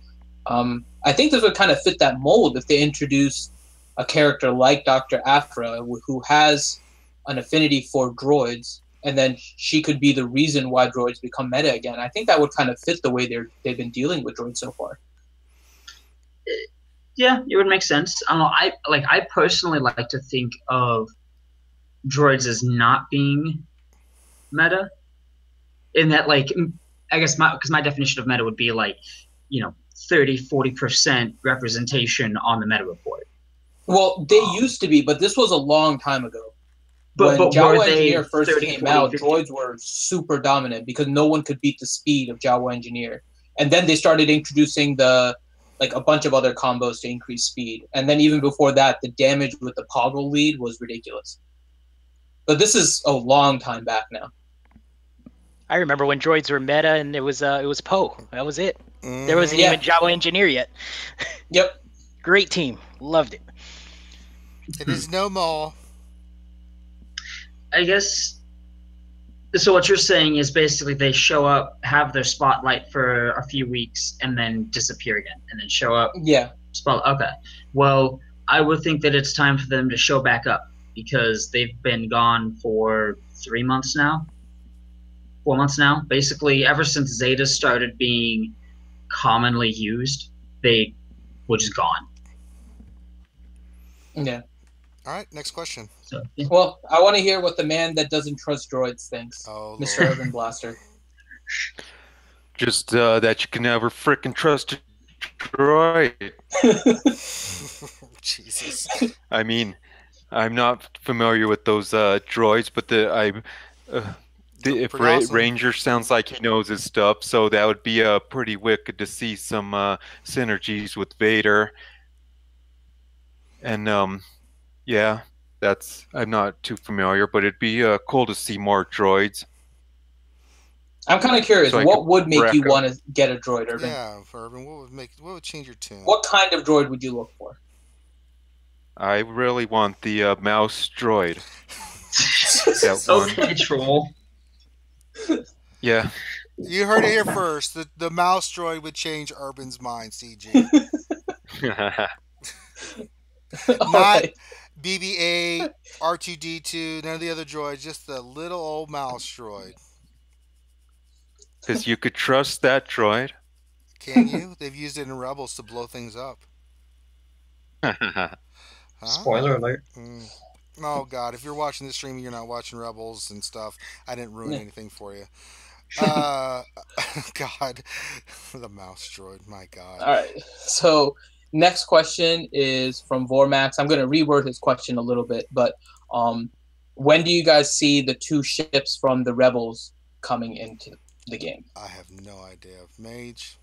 I think this would kind of fit that mold if they introduce a character like Dr. Afra, who has an affinity for droids, and then she could be the reason why droids become meta again. I think that would kind of fit the way they've been dealing with droids so far. Yeah, it would make sense. I personally like to think of droids as not being meta, in that, like, I guess because my definition of meta would be like, 30-40% representation on the meta report. Well, they used to be, but this was a long time ago. But When Jawa were they Engineer first 30, came 40, out, 50? droids were super dominant because no one could beat the speed of Jawa Engineer. And then they started introducing a bunch of other combos to increase speed. And then even before that, the damage with the Poggle lead was ridiculous. But this is a long time back now. I remember when droids were meta, and it was Poe. That was it. There wasn't Yeah. even Jawa Engineer yet. Yep. Great team, loved it. It is no more. I guess. So what you're saying is basically they show up, have their spotlight for a few weeks, and then disappear again, and then show up. Yeah. Okay. Well, I would think that it's time for them to show back up because they've been gone for 3 months now. 4 months now. Basically, ever since Zeta started being commonly used, they were just gone. Yeah. All right, next question. So, yeah. Well, I want to hear what the man that doesn't trust droids thinks. Oh, Mr. Lord. Urban Blaster. Just that you can never frickin' trust a droid. Jesus. I mean, I'm not familiar with those droids, but if Pretty awesome. Ranger sounds like he knows his stuff, so that would be pretty wicked to see some synergies with Vader. And yeah, I'm not too familiar, but it'd be cool to see more droids. I'm kind of curious. So I What could would make you rack up. want to get a droid, Urban? Yeah, for Urban, what would change your tune? What kind of droid would you look for? I really want the mouse droid. That one. Okay, troll. Yeah. You heard it here first. The mouse droid would change Urban's mind, CG. All Not right. BB-8, R2-D2, none of the other droids, just the little old mouse droid. Because you could trust that droid. Can you? They've used it in Rebels to blow things up. Huh? Spoiler alert. Oh God, if you're watching this stream and you're not watching Rebels and stuff, I didn't ruin anything for you. Uh, God, the mouse droid. My God. All right. So next question is from Vormax. I'm going to reword his question a little bit, but when do you guys see the 2 ships from the Rebels coming into the game? I have no idea. Mage.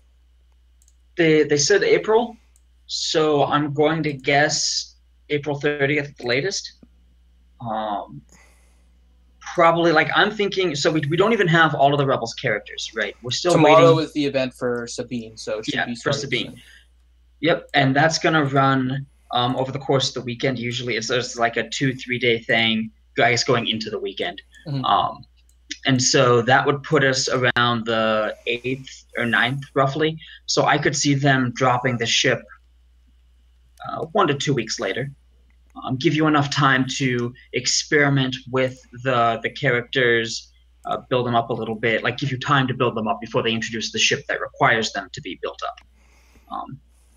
They said April, so I'm going to guess April 30th at the latest. Probably, like, I'm thinking, so we don't even have all of the Rebels characters, right? We're still Tomorrow waiting. is the event for Sabine, so it should be for Sabine. soon. Yep, and that's going to run over the course of the weekend. Usually it's just like a 2-3 day thing, I guess, going into the weekend. Mm-hmm. And so that would put us around the 8th or 9th, roughly. So I could see them dropping the ship 1 to 2 weeks later. Give you enough time to experiment with the characters, build them up a little bit, like give you time to build them up before they introduce the ship that requires them to be built up.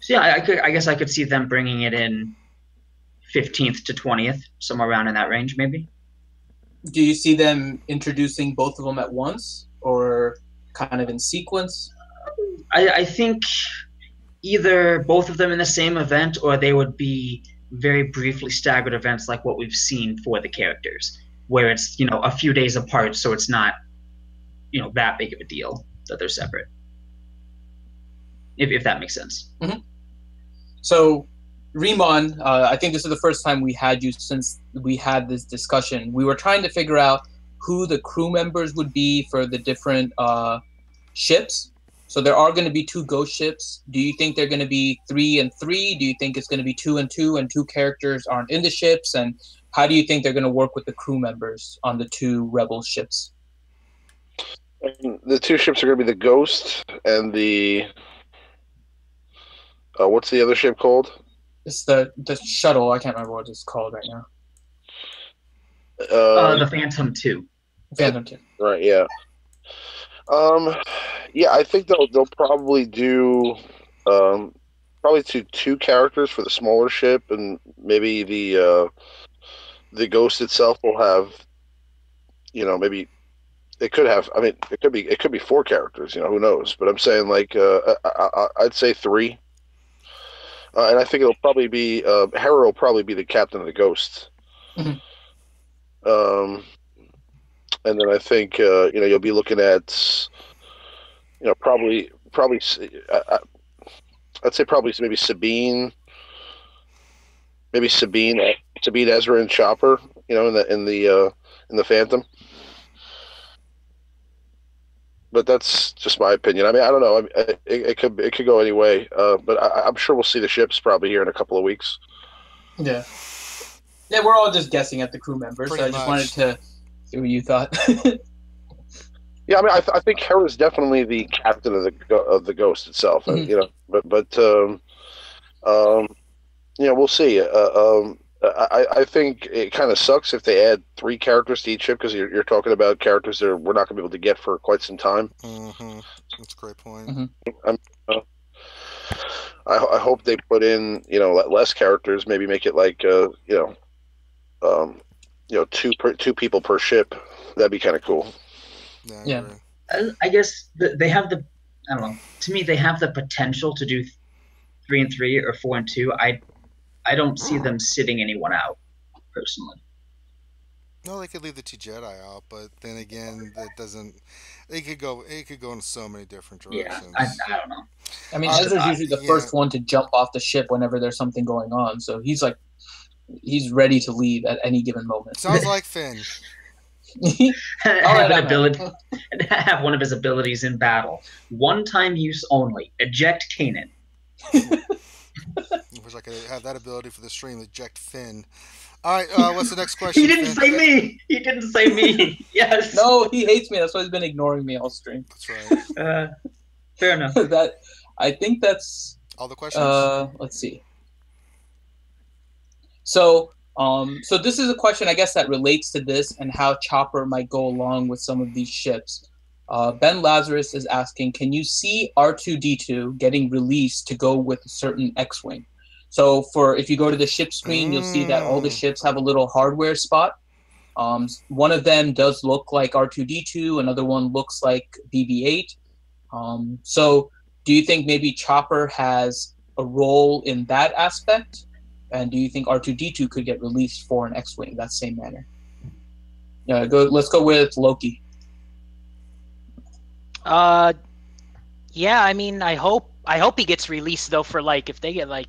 So yeah, I guess I could see them bringing it in 15th to 20th, somewhere around in that range, maybe. Do you see them introducing both of them at once, or kind of in sequence? I think either both of them in the same event, or they would be very briefly staggered events like what we've seen for the characters, where it's, a few days apart, so it's not, that big of a deal that they're separate. If that makes sense. Mm-hmm. So, Riemann, I think this is the first time we had you since we had this discussion. We were trying to figure out who the crew members would be for the different ships. So there are going to be 2 ghost ships. Do you think they're going to be 3 and 3? Do you think it's going to be 2 and 2 and 2 characters aren't in the ships? And how do you think they're going to work with the crew members on the 2 rebel ships? The 2 ships are going to be the Ghost and the... what's the other ship called? It's the shuttle. I can't remember what it's called right now. The Phantom 2. Phantom 2. Right, yeah. Yeah, I think they'll probably do probably 2 characters for the smaller ship, and maybe the Ghost itself will have, maybe it could have. I mean, it could be 4 characters. Who knows? But I'm saying, like, I'd say 3. And I think it'll probably be Hera will probably be the captain of the Ghost. Mm-hmm. And then I think you'll be looking at probably I'd say probably maybe Sabine, Ezra, and Chopper. In the Phantom. But that's just my opinion. I mean, I don't know. I mean, it could go any way. But I'm sure we'll see the ships probably here in a couple of weeks. Yeah. Yeah, we're all just guessing at the crew members. Pretty so I just much. wanted to see what you thought. Yeah, I mean, I think Hera's definitely the captain of the Ghost itself. Mm-hmm. We'll see. I think it kind of sucks if they add 3 characters to each ship, because you're talking about characters that we're not going to be able to get for quite some time. Mm-hmm. That's a great point. Mm-hmm. I hope they put in less characters. Maybe make it like 2 people per ship. That'd be kind of cool. Yeah. I guess they have the. I don't know. To me, they have the potential to do 3 and 3 or 4 and 2. I don't see them sitting anyone out, personally. No, they could leave the 2 Jedi out, but then again, that doesn't. It could go in so many different directions. Yeah, I don't know. I mean, Ezra's usually the first one to jump off the ship whenever there's something going on, so he's ready to leave at any given moment. Sounds like Finn. Have one of his abilities in battle. 1-time use only. Eject Kanan. I wish I could have that ability for the stream. Eject Finn. All right, what's the next question? He didn't say me. He didn't say me. Yes. No, he hates me. That's why he's been ignoring me all stream. That's right. Fair enough. I think that's all the questions. Let's see. So this is a question, I guess, that relates to this and how Chopper might go along with some of these ships. Ben Lazarus is asking, can you see R2-D2 getting released to go with a certain X-Wing? So if you go to the ship screen, you'll see that all the ships have a little hardware spot. One of them does look like R2-D2, another one looks like BB-8. So do you think maybe Chopper has a role in that aspect? And do you think R2-D2 could get released for an X-Wing that same manner? Let's go with Loki. Yeah, I mean, I hope he gets released though, for like, if they get like,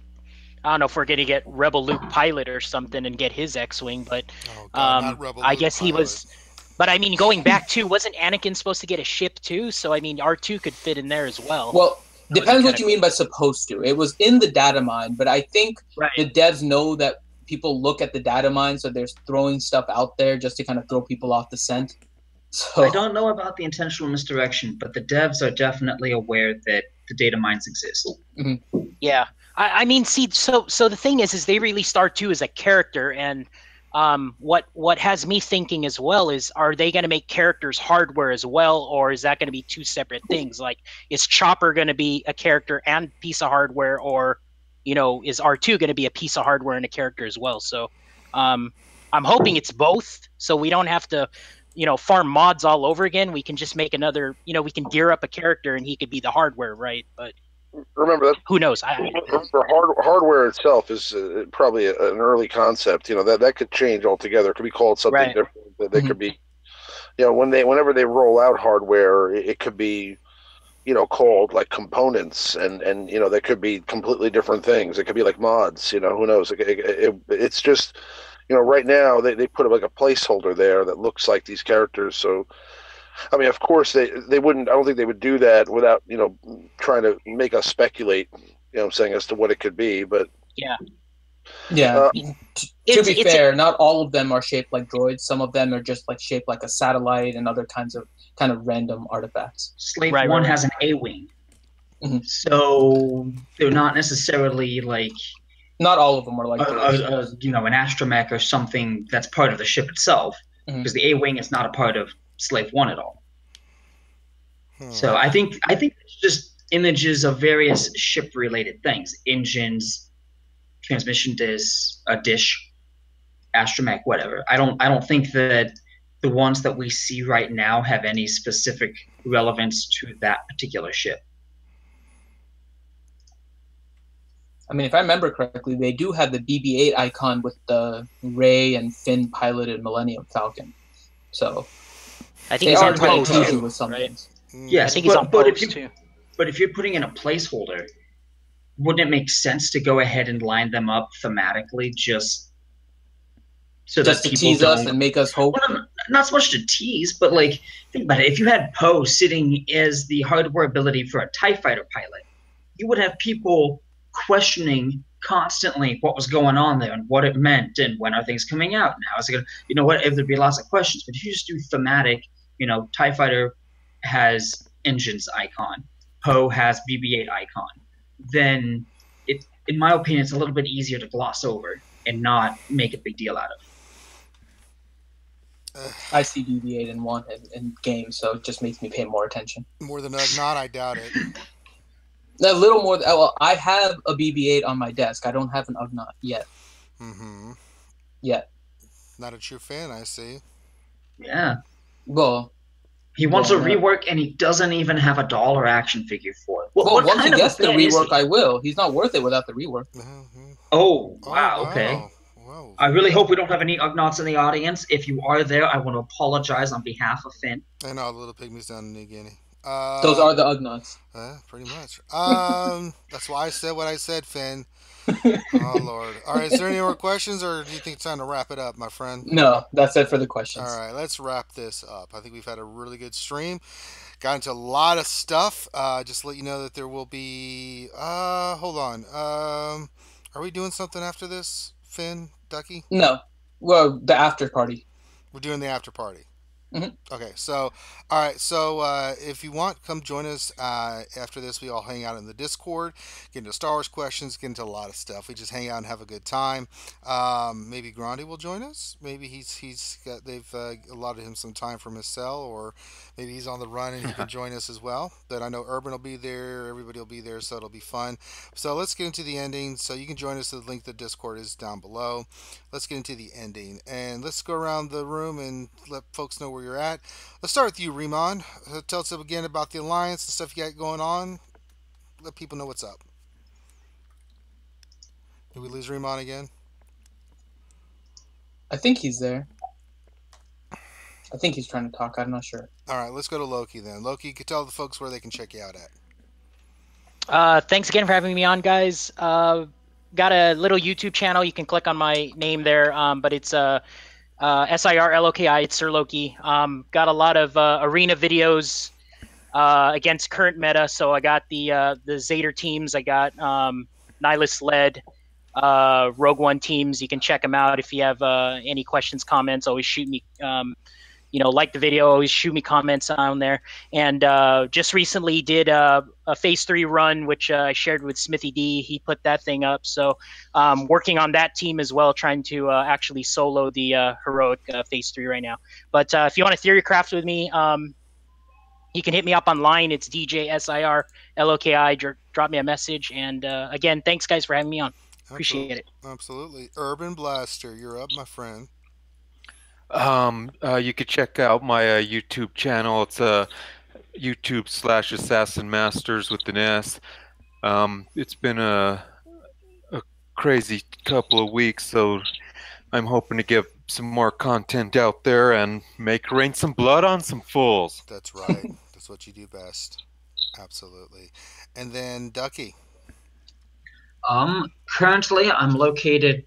I don't know if we're gonna get Rebel Luke pilot or something and get his X-Wing, but I guess he was. But I mean, going back to, wasn't Anakin supposed to get a ship too? So I mean, R2 could fit in there as well. Well, depends what you mean by supposed to. It was in the data mine, but I think the devs know that people look at the data mine, so they're throwing stuff out there just to kind of throw people off the scent. So I don't know about the intentional misdirection, but the devs are definitely aware that the data mines exist. Mm-hmm. Yeah. I mean, see, so the thing is they released R2 as a character, and what has me thinking as well is, are they going to make characters hardware as well, or is that going to be two separate things? Like, is Chopper going to be a character and piece of hardware, or, you know, is R2 going to be a piece of hardware and a character as well? So I'm hoping it's both, so we don't have to, you know, farm mods all over again. We can just make another, you know, we can gear up a character and he could be the hardware, right? But remember that. Who knows? Hardware itself is probably an early concept. You know, that could change altogether. It could be called something different. That could be, you know, whenever they roll out hardware, it could be, you know, called like components, and you know, they could be completely different things. It could be like mods. You know, who knows? It's just, you know, right now they put like a placeholder there that looks like these characters. So, I mean, of course they wouldn't. I don't think they would do that without, you know, trying to make us speculate. You know what I'm saying, as to what it could be. But yeah. To be fair, not all of them are shaped like droids. Some of them are just like shaped like a satellite and other kinds of kind of random artifacts. Slave One has an A-wing, so they're not necessarily like. Not all of them are like you know, an astromech or something that's part of the ship itself, because the A-wing is not a part of Slave One at all. So I think it's just images of various ship-related things: engines, transmission dish, astromech, whatever. I don't think that the ones that we see right now have any specific relevance to that particular ship. I mean, if I remember correctly, they do have the BB-8 icon with the Rey and Finn piloted Millennium Falcon. So I think he's on post too, with some things. Yes, I think he's on post too. But if you're putting in a placeholder, wouldn't it make sense to go ahead and line them up thematically, just so just that to people tease us and make us hope? Well, not so much to tease, but like, think about it. If you had Poe sitting as the hardware ability for a TIE fighter pilot, you would have people questioning constantly what was going on there and what it meant and when are things coming out and how is it going to, you know what, if there'd be lots of questions. But if you just do thematic, you know, TIE fighter has engines icon, Poe has BB-8 icon, then it, in my opinion, it's a little bit easier to gloss over and not make a big deal out of. I see BB-8 in games, so it just makes me pay more attention. More than Ugnaught, I doubt it. A little more. Well, I have a BB-8 on my desk. I don't have an Ugnaught yet. Yet. Not a true fan, I see. Yeah. Well, he wants a rework, and he doesn't even have a $1 action figure for it. Well, once he gets the rework, I will. He's not worth it without the rework. Oh, wow, okay. Wow. I really hope we don't have any Ugnaughts in the audience. If you are there, I want to apologize on behalf of Finn. I know, the little pygmies down in New Guinea. Those are the Ugnaughts. Pretty much. That's why I said what I said, Finn. Oh, Lord. All right, is there any more questions, or do you think it's time to wrap it up, my friend? No, that's it for the questions. All right, let's wrap this up. I think we've had a really good stream. Got into a lot of stuff. Just to let you know that there will be... hold on. Are we doing something after this, Finn, Ducky? No. Well, the after party. We're doing the after party. Okay, so all right, so if you want, come join us after this. We all hang out in the Discord, get into Star Wars questions, get into a lot of stuff. We just hang out and have a good time. Maybe Grandi will join us. Maybe they've allotted him some time from his cell, or maybe he's on the run and he can join us as well. But I know Urban will be there, everybody will be there, so it'll be fun. So let's get into the ending. So you can join us. The link to the Discord is down below. Let's get into the ending and let's go around the room and let folks know where you're at. Let's start with you, Riemann. Tell us again about the alliance and stuff you got going on. Let people know what's up. Did we lose Riemann again? I think he's there. I think he's trying to talk. I'm not sure. All right, let's go to Loki then. Loki, you can tell the folks where they can check you out at. Thanks again for having me on, guys. Got a little YouTube channel. You can click on my name there, but it's SIRLOKI. It's Sir Loki. Got a lot of arena videos against current meta. So I got the Zader teams. I got Nihilus led Rogue One teams. You can check them out if you have any questions, comments. Always shoot me. Like the video, always shoot me comments on there. And just recently did a Phase 3 run, which I shared with Smithy D. He put that thing up. So working on that team as well, trying to actually solo the Heroic Phase 3 right now. But if you want to theory craft with me, you can hit me up online. It's DJSIRLOKI. Drop me a message. And again, thanks, guys, for having me on. Appreciate it. Absolutely. Urban Blaster, you're up, my friend. You could check out my YouTube channel. It's YouTube/Assassin Masters with an S. It's been a crazy couple of weeks, so I'm hoping to get some more content out there and rain some blood on some fools. That's right. That's what you do best. Absolutely. And then Ducky. Currently I'm located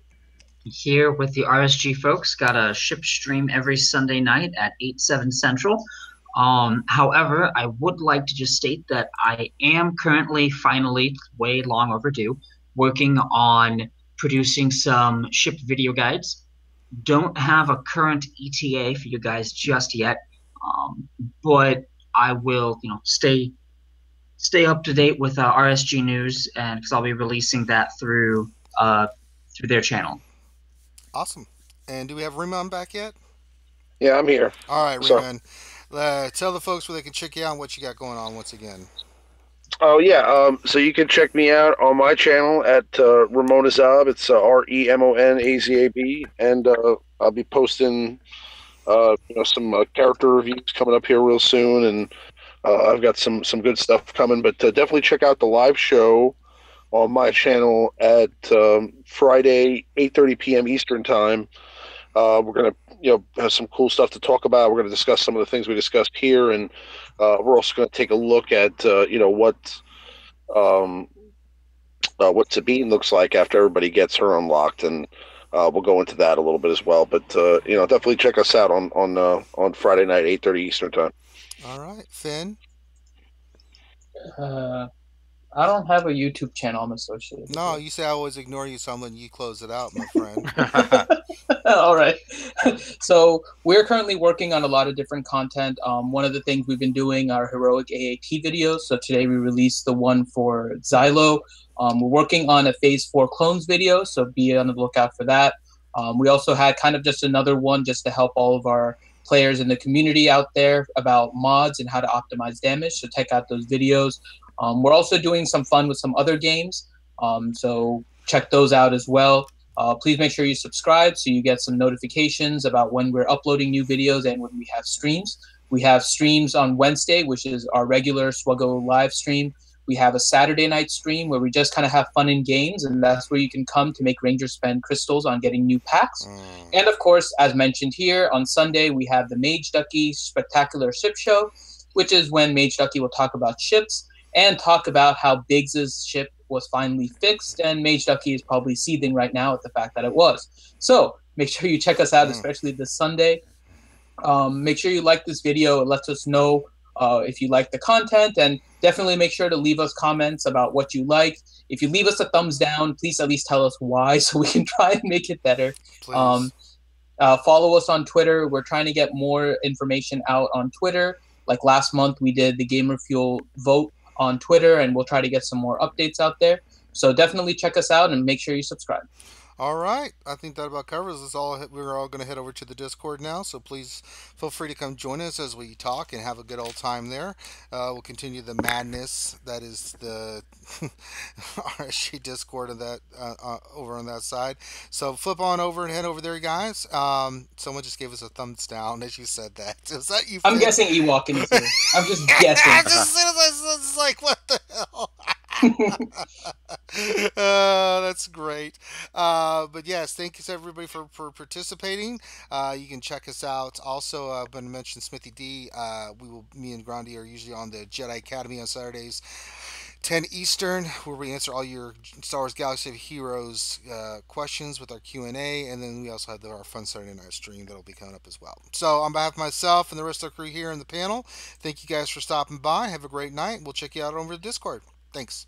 here with the RSG folks. Got a ship stream every Sunday night at 8/7 Central. However, I would like to just state that I am currently, finally, way long overdue, working on producing some ship video guides. Don't have a current ETA for you guys just yet, but I will, stay up to date with RSG news, and because I'll be releasing that through their channel. Awesome. And do we have Riemann back yet? Yeah, I'm here. All right, Riemann. Tell the folks where they can check you out and what you got going on once again. Oh, yeah. So you can check me out on my channel at Ramonazab. It's REMONAZAB. And I'll be posting some character reviews coming up here real soon. And I've got some good stuff coming. But definitely check out the live show on my channel at Friday, 8:30 p.m. Eastern Time. We're going to have some cool stuff to talk about. We're going to discuss some of the things we discussed here, and we're also going to take a look at what Sabine looks like after everybody gets her unlocked, and we'll go into that a little bit as well. But definitely check us out on Friday night, 8:30 Eastern Time. All right, Finn. I don't have a YouTube channel I'm associated with. No, you say I always ignore you, so I'm letting you close it out, my friend. All right. So we're currently working on a lot of different content. One of the things we've been doing are heroic AAT videos. So today we released the one for Xylo. We're working on a Phase 4 clones video, so be on the lookout for that. We also had kind of just another one just to help all of our players in the community out there about mods and how to optimize damage. So check out those videos. We're also doing some fun with some other games, so check those out as well. Please make sure you subscribe so you get some notifications about when we're uploading new videos and when we have streams. We have streams on Wednesday, which is our regular SWGOH live stream. We have a Saturday night stream where we just kind of have fun in games, and that's where you can come to make Rangers spend crystals on getting new packs. And of course, as mentioned here, on Sunday we have the Mage Ducky Spectacular Ship Show, which is when Mage Ducky will talk about ships and talk about how Biggs's ship was finally fixed, and Mage Ducky is probably seething right now at the fact that it was. So make sure you check us out, especially this Sunday. Make sure you like this video. It lets us know if you like the content, and definitely make sure to leave us comments about what you like. If you leave us a thumbs down, please at least tell us why so we can try and make it better. Follow us on Twitter. We're trying to get more information out on Twitter. Like last month, we did the Gamer Fuel vote on Twitter, and we'll try to get some more updates out there. So definitely check us out and make sure you subscribe. All right, I think that about covers us all. We're all going to head over to the Discord now, so please feel free to come join us as we talk and have a good old time there. We'll continue the madness that is the RSG Discord of that over on that side. So flip on over and head over there, guys. Someone just gave us a thumbs down as you said that. Is that you? I'm guessing Ewok in here. I'm just guessing. As soon as I was like, what the hell? That's great. But yes, thank you to everybody for participating. You can check us out. Also, I'm going to mention Smithy D. Me and Grandi are usually on the Jedi Academy on Saturdays, 10 Eastern, where we answer all your Star Wars Galaxy of Heroes questions with our Q&A, and then we also have our fun Saturday night stream that'll be coming up as well. So, on behalf of myself and the rest of the crew here in the panel, thank you guys for stopping by. Have a great night. We'll check you out over the Discord. Thanks.